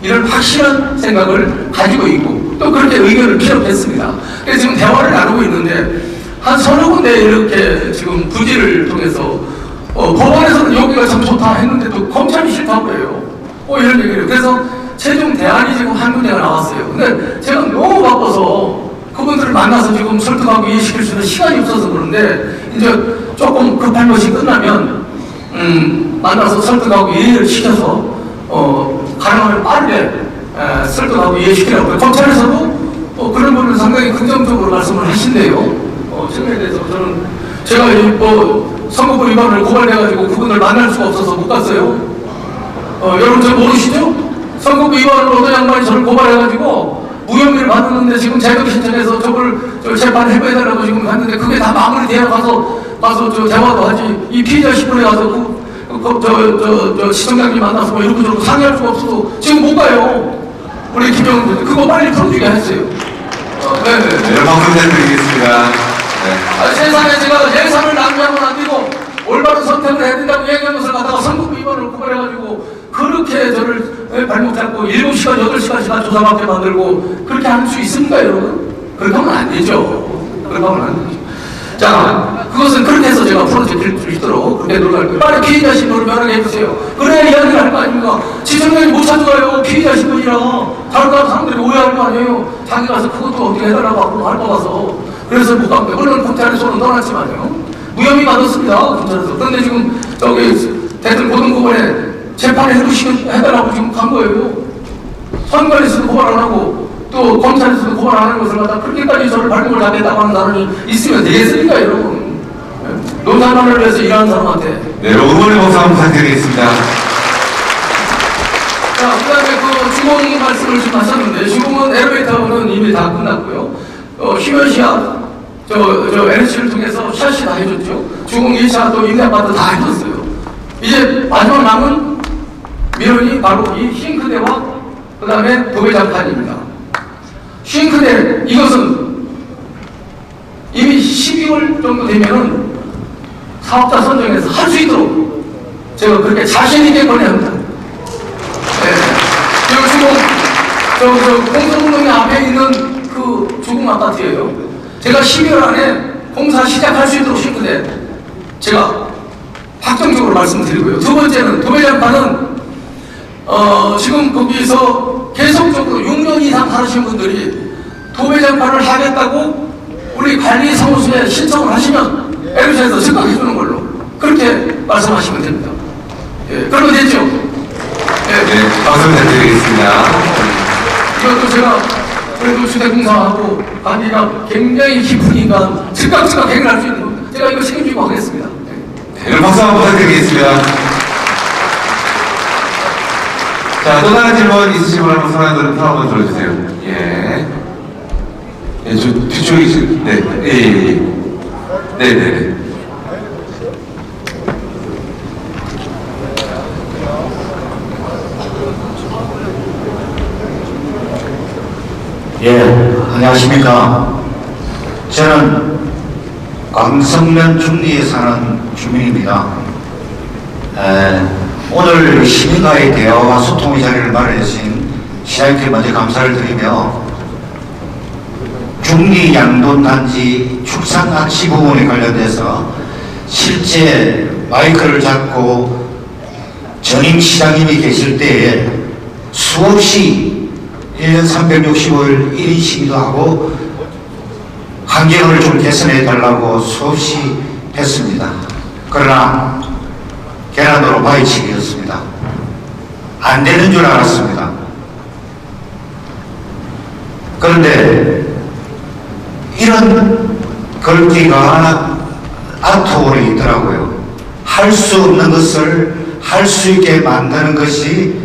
이런 확실한 생각을 가지고 있고 또 그렇게 의견을 피력했습니다. 그래서 지금 대화를 나누고 있는데 한 서너 군데 이렇게 지금 부지를 통해서 법원에서는 여기가 참 좋다 했는데도 검찰이 싫다고 그래요. 이런 얘기를. 그래서 최종 대안이 지금 한 군데가 나왔어요. 근데 제가 너무 바빠서 그분들을 만나서 지금 설득하고 이해시킬 수 있는 시간이 없어서 그런데 이제 조금 급한 것이 끝나면 만나서 설득하고 이해를 시켜서 가능하면 빠르게 설득하고 이해시키라고. 검찰에서도 그런 부분을 상당히 긍정적으로 말씀을 하신대요. 측면에 대해서 저는 제가 선거법 위반을 고발해가지고 그분을 만날 수가 없어서 못 갔어요. 여러분 저 모르시죠? 선거법 위반으로 어떤 양반이 저를 고발해가지고 무혐의를 받았는데 지금 재검 신청해서 저걸 재판을 해봐야달라고 지금 갔는데 그게 다 마무리돼야 가서 저 대화도 하지. 이 피의자 신분에 가서 시청장님 만나서 뭐 이러고 저러고 상의할 수가 없어도 지금 못 가요. 우리 김영훈 그거 빨리 풀어주게 했어요. 네네. 네, 박수 부탁드리겠습니다. 네. 세상에 제가 예산을 낭비하면 안 되고 올바른 선택을 해야 된다고 얘기한 것을 갖다가 선거구 위반을 고발해가지고 그렇게 저를 발목 잡고 7시간, 8시간씩 조사받게 만들고 그렇게 할 수 있습니까, 여러분? 그렇게 하면 안 되죠. 그렇게 하면 안 되죠. 자, 그것은 그렇게 해서 제가 풀어질 수 있도록 그렇게 노력할 거예요. 빨리 피의자 신분을 면하게 해주세요. 그래야 이야기를 할 거 아닙니까? 지청장이 못 찾아가요. 피의자 신분이라. 다른 사람들이 오해할 거 아니에요. 자기 가서 그것도 어떻게 해달라고 하고 할 거 가서. 그래서 못 간 거예요. 물론 검찰에서는 떠났지만요. 무혐의 받았습니다. 검찰에서. 그런데 지금 대들 고등법원에 재판을 해달라고 지금 간 거예요. 선관위에서도 고발 안 하고 또 검찰에서도 고발 안 하는 것을 갖다 그렇게까지 저를 발목을 잡겠다고 하는 사람이 있으면 되겠습니까, 여러분? 논산만을 위해서 일하는 사람한테. 네, 응원의 박수 한번 부탁드리겠습니다. 자, 그 다음에 그 주공 말씀을 좀 하셨는데, 주공은 엘리베이터는 이미 다 끝났고요. 휴면시야, NC를 통해서 샷시 다 해줬죠. 주공 1차 또 임대아파트 다 해줬어요. 이제 마지막 남은 민원이 바로 이 싱크대와 그 다음에 도배장판입니다. 싱크대, 이것은 이미 12월 정도 되면은 사업자 선정해서 할 수 있도록 제가 그렇게 자신있게 권유합니다. 네. 지금 공성동에 앞에 있는 그 주공 아파트예요. 제가 12월 안에 공사 시작할 수 있도록 싱크대 제가 확정적으로 말씀드리고요. 두 번째는 도배장판은 지금 거기서 계속적으로 6년 이상 살으신 분들이 도배장판을 하겠다고 우리 관리사무소에 신청을 하시면 LC에서 즉각 해주는 걸로 그렇게 말씀하시면 됩니다. 예, 그러면 됐죠? 예. 네, 박수 부탁드리겠습니다. 이것도 제가 그래도 주택공사하고 관계가 굉장히 깊으니까 즉각 해결할 수 있는 겁니다. 제가 이거 책임지고 하겠습니다. 네, 박수 한번 부탁드리겠습니다. 자, 또 다른 질문 있으신 분 한번 손 한번 들어주세요. 예. 예, 뒤쪽에 네, 예. 네네. 예, 안녕하십니까. 저는 광성면 중리에 사는 주민입니다. 오늘 시민과의 대화와 소통의 자리를 마련해 주신 시장님께 먼저 감사를 드리며 중리 양돈단지 축산악취 부분에 관련돼서 실제 마이크를 잡고 전임 시장님이 계실 때에 수없이 1년 365일 1인 시위도 하고 환경을 좀 개선해 달라고 수없이 했습니다. 그러나 계란으로 바위치기였습니다. 안 되는 줄 알았습니다. 그런데 이런 글귀가 아트홀에 있더라고요. 할 수 없는 것을 할 수 있게 만드는 것이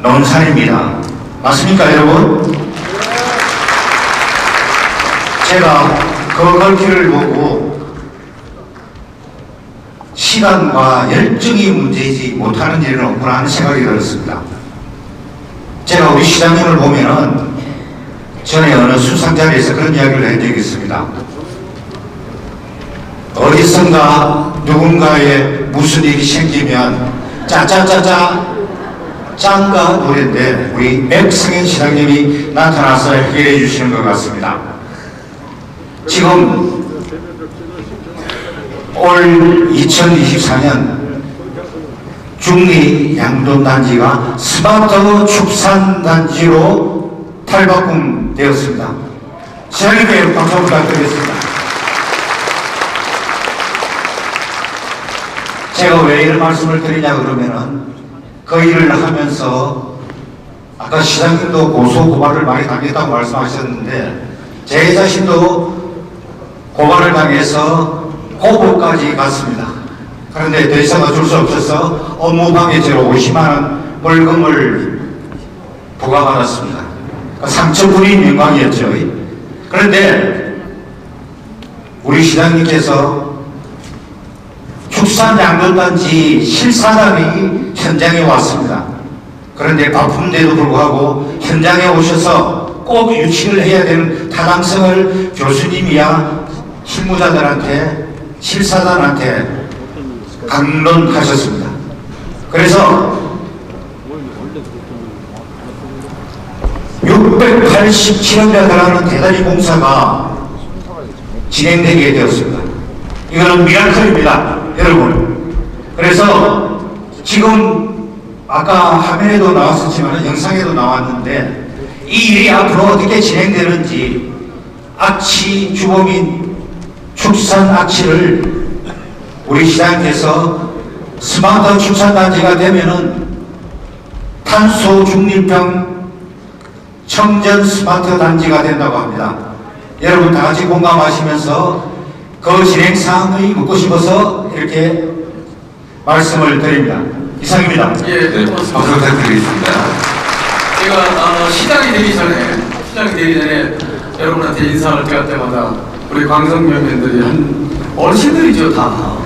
논산입니다. 맞습니까, 여러분? 제가 그 글귀를 보고 시간과 열정이 문제이지 못하는 일은 없구나 하는 생각이 들었습니다. 제가 우리 시장님을 보면은 전에 어느 수상 자리에서 그런 이야기를 한 적이 있습니다. 어디선가 누군가에 무슨 일이 생기면 짜짜짜짜 짱가 노래인데 우리 맥승현 시장님이 나타나서 해결해 주시는 것 같습니다. 지금 올 2024년 중리 양돈단지가 스마트 축산단지로 탈바꿈되었습니다. 시장님께 박수 부탁드리겠습니다. 제가 왜 이런 말씀을 드리냐 그러면은 그 일을 하면서 아까 시장님도 고소고발을 많이 당했다고 말씀하셨는데 제 자신도 고발을 당해서 고소까지 갔습니다. 그런데 더 이상 어쩔 수 없어서 업무방해죄로 50만원 벌금을 부과받았습니다. 상처뿐인 영광이었죠. 그런데 우리 시장님께서 축산양돈단지 실사단이 현장에 왔습니다. 그런데 바쁜데도 불구하고 현장에 오셔서 꼭 유치를 해야 되는 타당성을 교수님이야 실무자들한테 실사단한테 강론하셨습니다. 그래서 687억이나 달하는 대단히 공사가 진행되게 되었습니다. 이거는 미라클입니다, 여러분. 그래서 지금 아까 화면에도 나왔었지만 영상에도 나왔는데 이 일이 앞으로 어떻게 진행되는지 악취 주범인 축산 악취를 우리 시장님께서 스마트 축산단지가 되면은 탄소 중립형 청전 스마트 단지가 된다고 합니다. 여러분 다 같이 공감하시면서 그 진행 사항이 묻고 싶어서 이렇게 말씀을 드립니다. 이상입니다. 예, 네, 박수 부탁드리겠습니다. 제가 시장이 되기 전에 여러분한테 인사를 드릴 때마다 우리 광성면민들이 한 어르신들이죠, 다.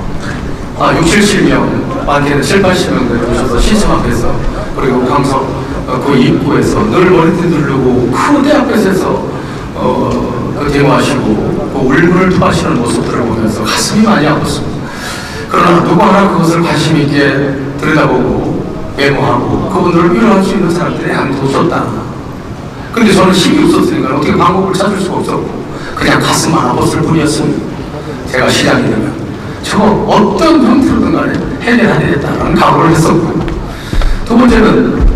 60, 70명, 많게는 7, 80명들 오셔서 시청 앞에서 그리고 광성 그 입구에서 늘 머리띠 두르고 큰 대 앞에서 그 데모하시고 그 울분을 토하시는 모습들을 보면서 가슴이 많이 아팠습니다. 그러나 누구 하나 그것을 관심 있게 들여다보고 메모하고 그분들을 위로할 수 있는 사람들이 아무도 없었다. 근데 저는 힘이 없었으니까 어떻게 방법을 찾을 수가 없었고 그냥 가슴만 아팠을 뿐이었습니다. 제가 시장이 되면 저거 어떤 형태로든 간에 해내야 되겠다는 각오를 했었고, 두 번째는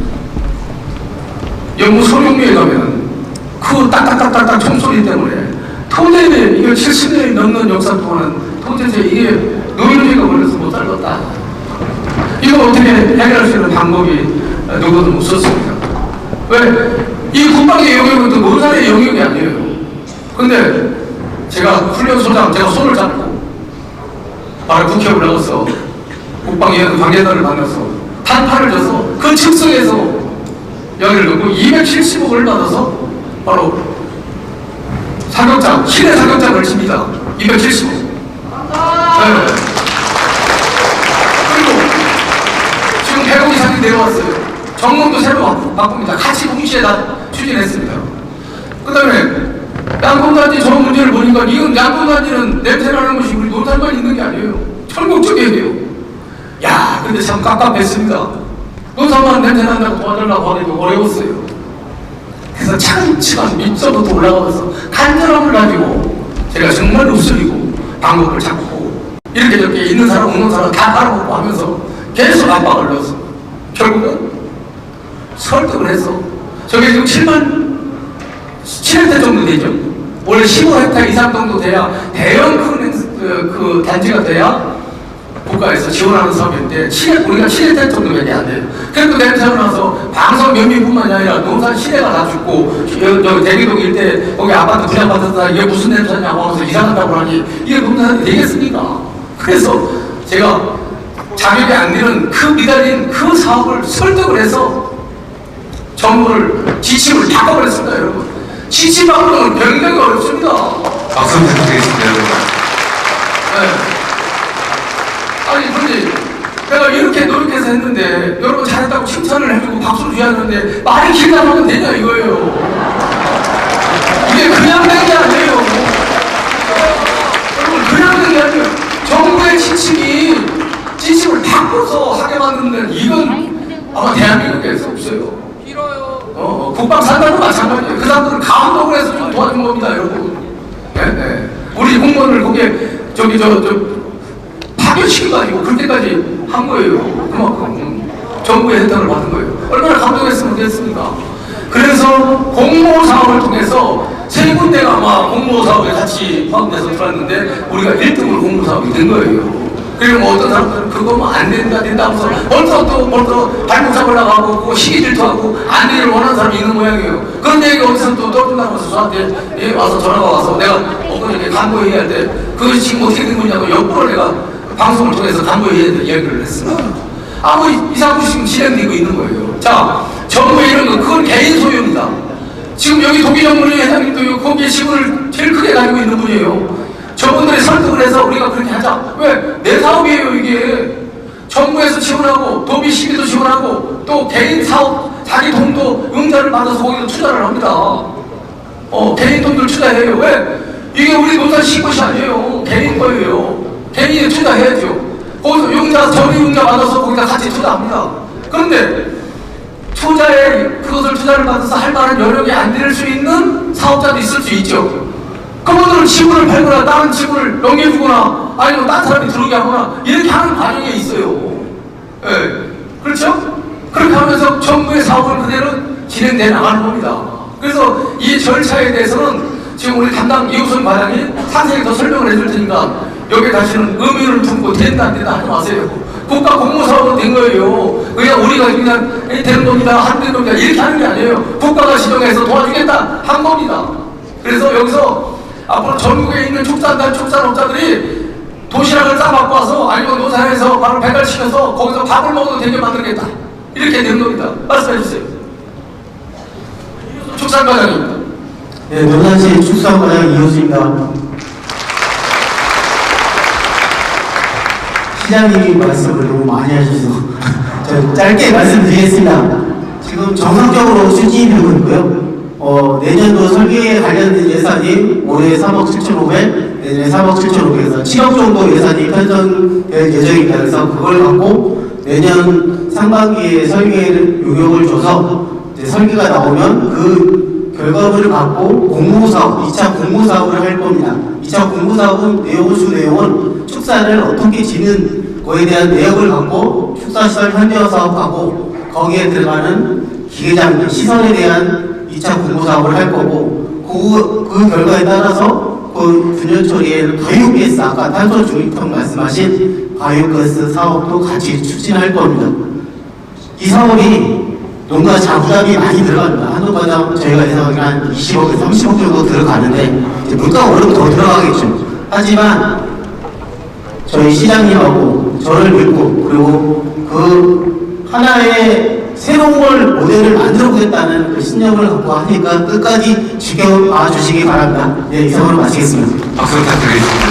영무 소룡리에 가면 그 딱딱딱딱딱 총소리 때문에 토대에 이게 70년이 넘는 역사 동안 토대에 이게 노인리가 걸려서 못 살았다. 이거 어떻게 해결할 수 있는 방법이 누구든 없었습니다. 왜? 이 국방의 영역은 또 노사의 영역이 아니에요. 근데 제가 훈련소장, 제가 손을 잡고 바로 국회에 올라가서 국방위원 관계자를 만나서 단판을 져서 그 측성에서 여기를 놓고 270억을 받아서 바로 사격장, 실내 사격장을 칩니다. 270억. 네. 그리고 지금 배공 이상이 내려왔어요. 정문도 새로 바꿉니다. 같이 동시에 다 추진했습니다. 그 다음에 양봉단지 저 문제를 보니까 이건 양봉단지는 냄새나는 것이 우리 노탄만 있는 게 아니에요. 전국적이에요. 야, 근데 참 깝깝했습니다. 노탄만 냄새난다고 도와달라고 하기도 어려웠어요. 그래서 차근차근 밑서부터 올라가서 간절함을 가지고 제가 정말 웃으리고 방법을 찾고 이렇게 저렇게 있는 사람 없는 사람 다 바라보고 하면서 계속 압박을 넣었어. 결국은 설득을 했어. 저게 지금 7헥타 정도 되죠. 원래 15헥타 이상 정도 돼야 대형 그 단지가 돼야 국가에서 지원하는 사업인데 우리가 7헥타 정도밖에 안 돼요. 그래도 냄새가 나서 방송 면민뿐만이 아니라 농산 시내가 다 죽고 여기 대기동 일대 거기 아파트 분양받았다 이게 무슨 냄새냐고 하면서 이상하다고 하니 이게 농산이 되겠습니까? 그래서 제가 자격이 안 되는 그 미달인 그 사업을 설득을 해서 정부를 지침을 바꿔버렸습니다, 여러분. 지침 바꾸는 건 굉장히 어렵습니다. 박수 부탁드리겠습니다, 여러분. 네. 아니, 근데 내가 이렇게 노력해서 했는데 여러분 잘했다고 칭찬을 해주고 박수를 줘야 하는데 말이 길다고 하면 되냐 이거예요. 이게 그냥 된 게 아니에요. 여러분, 그냥 된 게 아니에요. 정부의 지침을 바꿔서 하게 만드는 이건 아마 대한민국에서 없어요. 국방산단도 마찬가지예요. 그 사람들은 감독을 해서 좀 도와준 겁니다, 여러분. 네. 우리 공무원을 거기에 파견시키고 아니고 그렇게까지 한 거예요. 그만큼 정부의 혜택을 받은 거예요. 얼마나 감동했으면 됐습니까? 그래서 공모 사업을 통해서 세 군데가 아마 공모 사업에 같이 포함돼서 들어왔는데 우리가 1등으로 공모 사업이 된 거예요. 그리고 뭐 어떤 사람들은 그거 뭐 안 된다 하면서 벌써 발목 잡으려고 하고 그 시기 질투하고 안 되기를 원하는 사람이 있는 모양이에요. 그런데 이게 어디서 또 떨어진다면서 저한테 와서 전화가 와서 내가 엊그저께 간부회의 할 때 그것이 지금 어떻게 된 거냐고 역부를 내가 방송을 통해서 간부회의에 이야기를 했습니다. 뭐 이 사업이 지금 진행되고 있는 거예요. 자, 정부의 이런 거 그건 개인 소유입니다. 지금 여기 도기정문회 회장님도 거기에 지분을 제일 크게 가지고 있는 분이에요. 저분들이 설득을 해서 우리가 그렇게 하자. 왜? 내 사업이에요, 이게. 정부에서 지원하고, 도비 시비도 지원하고, 또 개인 사업, 자기 돈도 융자를 받아서 거기서 투자를 합니다. 개인 돈들 투자해요. 왜? 이게 우리 논산시 것이 아니에요. 개인 거예요. 개인이 투자해야죠. 거기서 융자, 저리 융자 받아서 거기다 같이 투자합니다. 그런데 그것을 투자를 받아서 할 만한 여력이 안 될 수 있는 사업자도 있을 수 있죠. 그분들은 지분을 팔거나 다른 지분을 넘겨주거나 아니면 다른 사람이 들어오게 하거나 이렇게 하는 과정에 있어요. 예. 그렇죠? 그렇게 하면서 정부의 사업을 그대로 진행돼 나가는 겁니다. 그래서 이 절차에 대해서는 지금 우리 담당 이우선 과장이 상세히 더 설명을 해줄 테니까 여기 다시는 의미를 품고 된다 안 된다 하지 마세요. 국가 공무사업은 된 거예요. 그냥 우리가 그냥 되는 겁니다. 안 되는 겁니다. 이렇게 하는 게 아니에요. 국가가 지정해서 도와주겠다 한 겁니다. 그래서 여기서 앞으로 전국에 있는 축산업자들이 도시락을 싸갖고 와서 아니면 노산에서 바로 배달시켜서 거기서 밥을 먹어도 되게 만들겠다. 이렇게 되는 겁니다. 말씀해 주세요. 축산과장입니다. 네, 논산시 축산과장 이호수입니다. 시장님이 말씀을 너무 많이 하셔서 저 짧게 말씀드리겠습니다. 지금 정상적으로 추진되고 있고요. 내년도 설계에 관련된 예산이 올해 3억 7,500, 내년에 3억 7,500에서 7억 정도 예산이 편성될 예정입니다. 그래서 그걸 갖고 내년 상반기에 설계를 요격을 줘서 이제 설계가 나오면 그 결과물을 갖고 공모사업, 2차 공모사업을 할 겁니다. 2차 공모사업은 내용은 축사를 어떻게 지는 거에 대한 내역을 갖고 축사시설 현대화 사업하고 거기에 들어가는 기계장, 시설에 대한 2차 공모사업을 할 거고 그 결과에 따라서 그 균열 처리에 바이오가스, 아까 탄소 중립형 말씀하신 바이오가스 사업도 같이 추진할 겁니다. 이 사업이 농가 자부담이 많이 들어갑니다. 한동과장 저희가 예상하기로 한 20억에서 30억 정도 들어가는데 이제 물가가 오르면 더 들어가겠죠. 하지만 저희 시장님하고 저를 믿고 그리고 그 하나의 새로운 모델을 만들어 보겠다는 그 신념을 갖고 하니까 끝까지 지켜봐 주시기 바랍니다. 네, 이상으로 마치겠습니다. 박수 부탁드리겠습니다.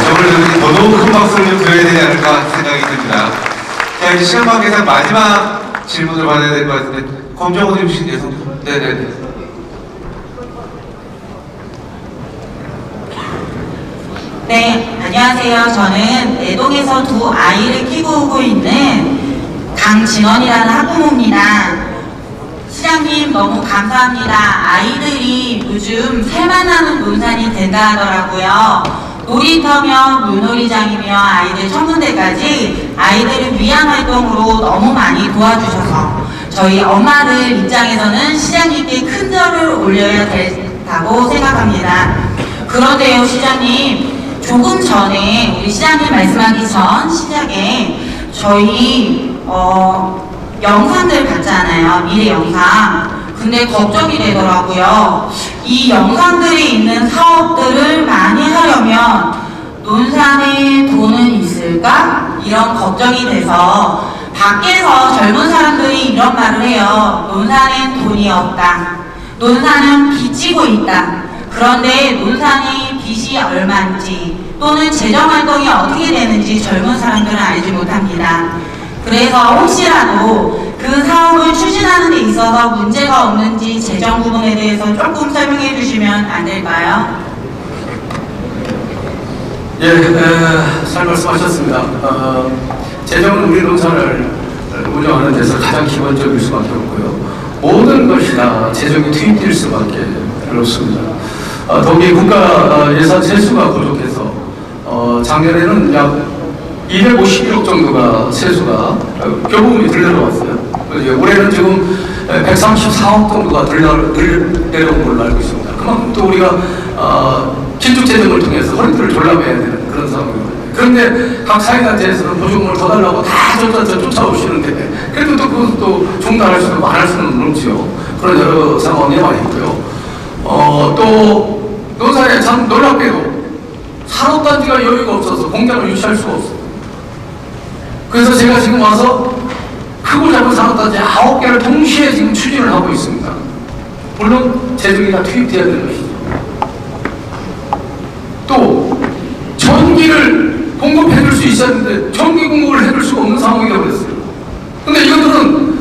저분들은 더더욱 큰 박수를 좀 드려야 되지 않을까 생각이 듭니다. 자, 이제 시간 관계상 마지막 질문을 받아야 될 것 같은데, 검정호 님께서. 네네네. 네, 안녕하세요. 저는 내동에서 두 아이를 키우고 있는 강진원이라는 학부모입니다. 시장님 너무 감사합니다. 아이들이 요즘 살만하는 논산이 된다 하더라고요. 놀이터며 물놀이장이며 아이들 청소년대까지 아이들을 위한 활동으로 너무 많이 도와주셔서 저희 엄마들 입장에서는 시장님께 큰 절을 올려야 된다고 생각합니다. 그런데요, 시장님, 조금 전에 우리 시장님 말씀하기 전 시작에 저희 영상들 봤잖아요. 미래 영상. 근데 걱정이 되더라고요. 이 영상들이 있는 사업들을 많이 하려면 논산에 돈은 있을까? 이런 걱정이 돼서 밖에서 젊은 사람들이 이런 말을 해요. 논산엔 돈이 없다. 논산은 빚지고 있다. 그런데 논산이 빚이 얼마인지 또는 재정활동이 어떻게 되는지 젊은 사람들은 알지 못합니다. 그래서 혹시라도 그 사업을 추진하는 데 있어서 문제가 없는지 재정 부분에 대해서 조금 설명해 주시면 안 될까요? 예, 잘 말씀하셨습니다. 재정은 우리 농산을 운영하는 데서 가장 기본적일 수밖에 없고요. 모든 것이 다 재정이 투입될 수밖에 없습니다. 더욱이 국가 예산 세수가 부족해서 작년에는 약 251억 정도가 세수가 교부금이 덜 내려왔어요. 올해는 지금 134억 정도가 덜 내려온 걸로 알고 있습니다. 그만큼 또 우리가 긴축재정을 통해서 허리띠를 졸라매야 되는 그런 상황입니다. 그런데 각 사회단체에서는 보조금을 더 달라고 다 쫓아오시는데 그래도 또 그것도 중단할 수도 안 할 수는 없죠. 그런 여러 상황이 많이 있고요. 또 논산에 참 놀랍게도 산업단지가 여유가 없어서 공장을 유치할 수가 없어요. 그래서 제가 지금 와서 크고 작은 산업단지 9개를 동시에 지금 추진을 하고 있습니다. 물론 재정이 다 투입돼야 되는 것이죠. 또 전기를 공급해줄 수 있었는데 전기 공급을 해줄 수가 없는 상황이 되어버렸어요. 근데 이것들은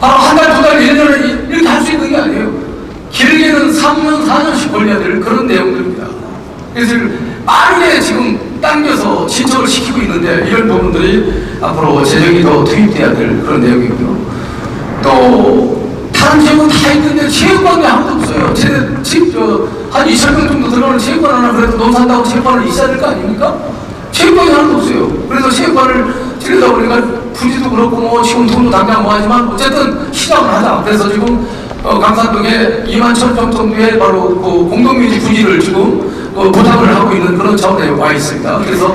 바로 한 달, 두 달, 1년을 이렇게 할 수 있는 게 아니에요. 길게는 3년, 4년씩 걸려야 될 그런 내용들입니다. 그래서 빠르게 지금 당겨서 신청을 시키고 있는데 이런 부분들이 앞으로 재정이 더 투입돼야 될 그런 내용이고요. 또 다른 지역은 다 있는데 체육관이 아무도 없어요. 지금 한 2,000명 정도 들어가는 체육관 하나 그래도 논산다고 체육관을 있어야 될 거 아닙니까? 체육관이 하나도 없어요. 그래서 체육관을 지르다 보니까 부지도 그렇고 뭐 지금 돈도 당장 뭐 하지만 어쨌든 시작을 하자. 그래서 지금 강산동에 21,000평 정도의 바로 그 공동묘지 부지를 지금 부탁을 하고 있는 그런 차원에 와 있습니다. 그래서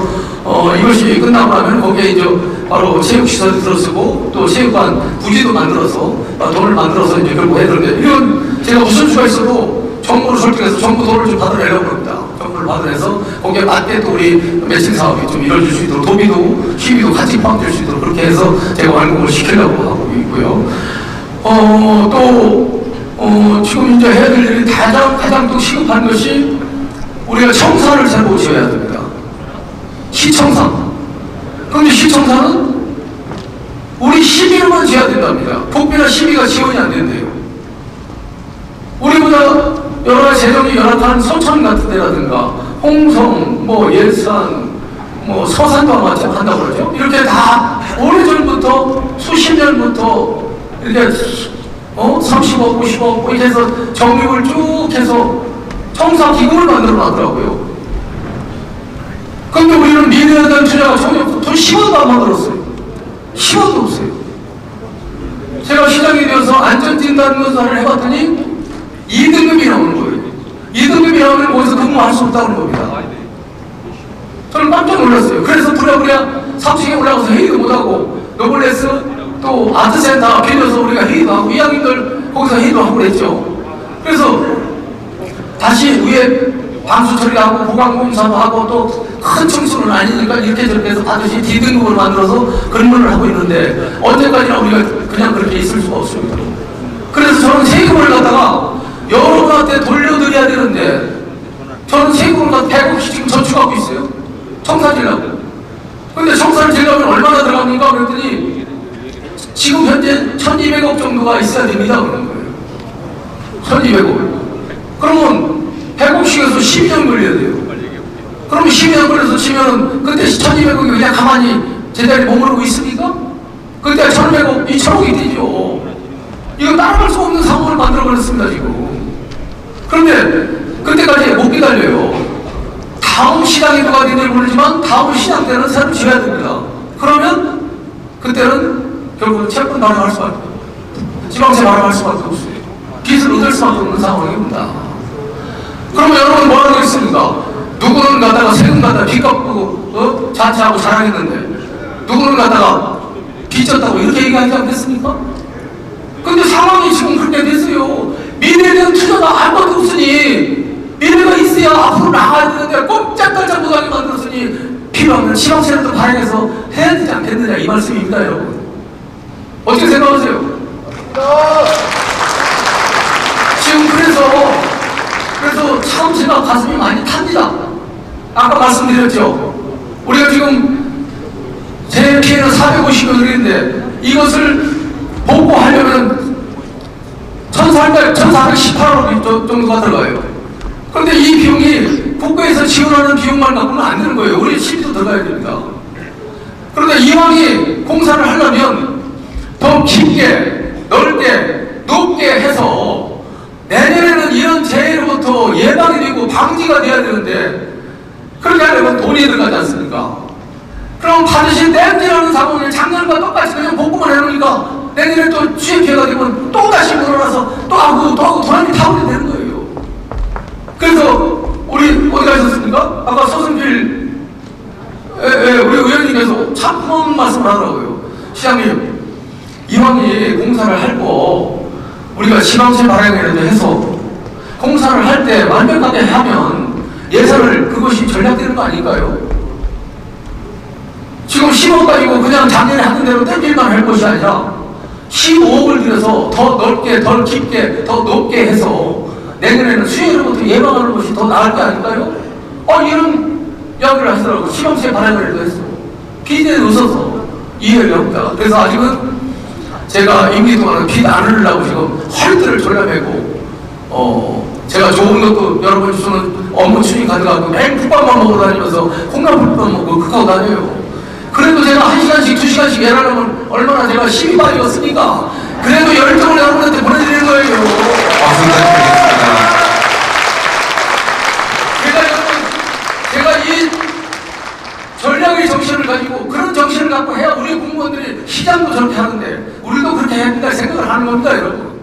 이것이 끝나고 나면 거기에 이제 바로 체육시설을 들어서고 또 체육관 부지도 만들어서 돈을 만들어서 이제 결국 해야 되는데 이건 제가 무슨 수가 있어도 정부를 설득해서 정부 돈을 좀 받아내려고 합니다. 정부를 받아내서 거기에 맞게 또 우리 매칭 사업이 좀 이루어질 수 있도록 도비도 시비도 같이 포함될 수 있도록 그렇게 해서 제가 완공을 시키려고 하고 있고요. 지금 이제 해야 될 일이 가장 또 시급한 것이 우리가 청사를 새로 지어야 됩니다. 시청사. 그런데 시청사는 우리 시민만 지어야 된답니다. 국비나 시비가 지원이 안 된대요. 우리보다 여러 가지 재정이 열악한 서천 같은 데라든가 홍성, 뭐 예산, 뭐 서산도 아마 한다고 그러죠. 이렇게 다 오래전부터 수십 년부터 이렇게 30억, 50억 이렇게 해서 정립을 쭉 해서 청사 기금을 만들어 놨더라고요. 그런데 우리는 미래에 대한 투자가 전혀 돈 10원도 안 만들었어요. 10원도 없어요. 제가 시장이 되어서 안전진단검사를 해봤더니 2등급이 나오는 거예요. 2등급이 나오면 거기서 근무할 수 없다는 겁니다. 저는 깜짝 놀랐어요. 그래서 부랴부랴 3층에 올라가서 회의도 못하고 노블레스 또 아트센터 빌려서 우리가 회의도 하고 이야기들 거기서 회의도 하고 그랬죠. 그래서 다시 위에 방수 처리하고 보강공사도 하고 또 큰 청소는 아니니까 이렇게 저렇게 해서 반드시 D등급으로 만들어서 근무를 하고 있는데 언제까지나 우리가 그냥 그렇게 있을 수가 없습니다. 그래서 저는 세금을 갖다가 여러분한테 돌려드려야 되는데 저는 세금을 갖다 100억씩 지금 저축하고 있어요. 청사 지려고. 근데 청사를 지려면 얼마나 들어갑니까? 그랬더니 지금 현재 1,200억 정도가 있어야 됩니다. 그러는 거예요. 1,200억. 그러면 100억씩에서 12년 걸려야 돼요. 그러면 12년 걸려서 치면은 그때 1,200억이 그냥 가만히 제자리에 머무르고 있습니까? 그때 1,100억, 2,000억이 되죠. 이거 따라갈 수 없는 상황을 만들어버렸습니다, 지금. 그런데 그때까지 못 기다려요. 다음 시장이 누가 되는지 모르지만 다음 시장 때는 새로 지어야 됩니다. 그러면 그때는 결국은 채권 발행할 수밖에 없어요. 지방세 발행할 수밖에 없어요. 빚을 얻을 수밖에 없는 상황입니다. 그러면 여러분 뭐 하는 거 있습니까? 누구는 갖다가 세금 갖다가 빚 갚고 자처하고 자랑했는데 누구는 갖다가 빚졌다고 이렇게 얘기하지 않겠습니까? 근데 상황이 지금 그렇게 됐어요. 미래에 대한 투자가 아무것도 없으니 미래가 있어야 앞으로 나가야 되는데 꼼짝달짝 못하게 만들었으니 필요하면 지방세라도 발행해서 해야 되지 않겠느냐 이 말씀입니다, 여러분. 어떻게 생각하세요? 지금 그래서 참 제가 가슴이 많이 탑니다. 아까 말씀드렸죠. 우리가 지금 제 피해는 450억 원인데 이것을 복구하려면 1,418억 정도가 들어가요. 그런데 이 비용이 국가에서 지원하는 비용만 갖고는 안 되는 거예요. 우리 시비도 들어가야 됩니다. 그런데 이왕이 공사를 하려면 더 깊게, 넓게, 높게 해서 내년에는 이런 재해로부터 예방이 되고 방지가 돼야 되는데 그렇게 하려면 돈이 들어가지 않습니까? 그럼 반드시 댐지라는 상황을 작년과 똑같이 그냥 복구만 해놓으니까 내년에 또 취업 피해가 되면 또 다시 물어나서 또 하고 도난이 타오르게 되는 거예요. 그래서 우리 어디 가셨습니까? 아까 서승필 우리 의원님께서 참 고마운 말씀을 하더라고요. 시장님, 이왕이 공사를 할 거 우리가 지방세 발행이라도 해서 공사를 할 때 완벽하게 하면 예산을 그것이 절약되는 거 아닐까요? 지금 10억 가지고 그냥 작년에 하는 대로 땡길만 할 것이 아니라 15억을 들여서 더 넓게, 더 깊게, 더 높게 해서 내년에는 수혜로부터 예방하는 것이 더 나을 거 아닐까요? 이런 이야기를 하시더라고. 시범시에 발행을 했어. 빚에 웃어서 이해를 합니다. 그래서 아직은 제가 임기 동안은 빚 안 흘리려고 지금 허리띠를 졸라매고 제가 좋은 것도 여러분 주소는 업무 추진 가져가고 매일 국밥만 먹으러 다니면서 콩나물밥 먹고 그거 다녀요. 그래도 제가 1시간씩 2시간씩 일하려면 얼마나 제가 힘이 빠지겠습니까? 그래도 열정을 여러분한테 보내드리는 거예요. 박수 부탁드리겠습니다. 제가 이 전략의 정신을 가지고 그런 정신을 갖고 해야 우리 공무원들이 시장도 저렇게 하는데 우리도 그렇게 해야 된다 생각을 하는 겁니다, 여러분.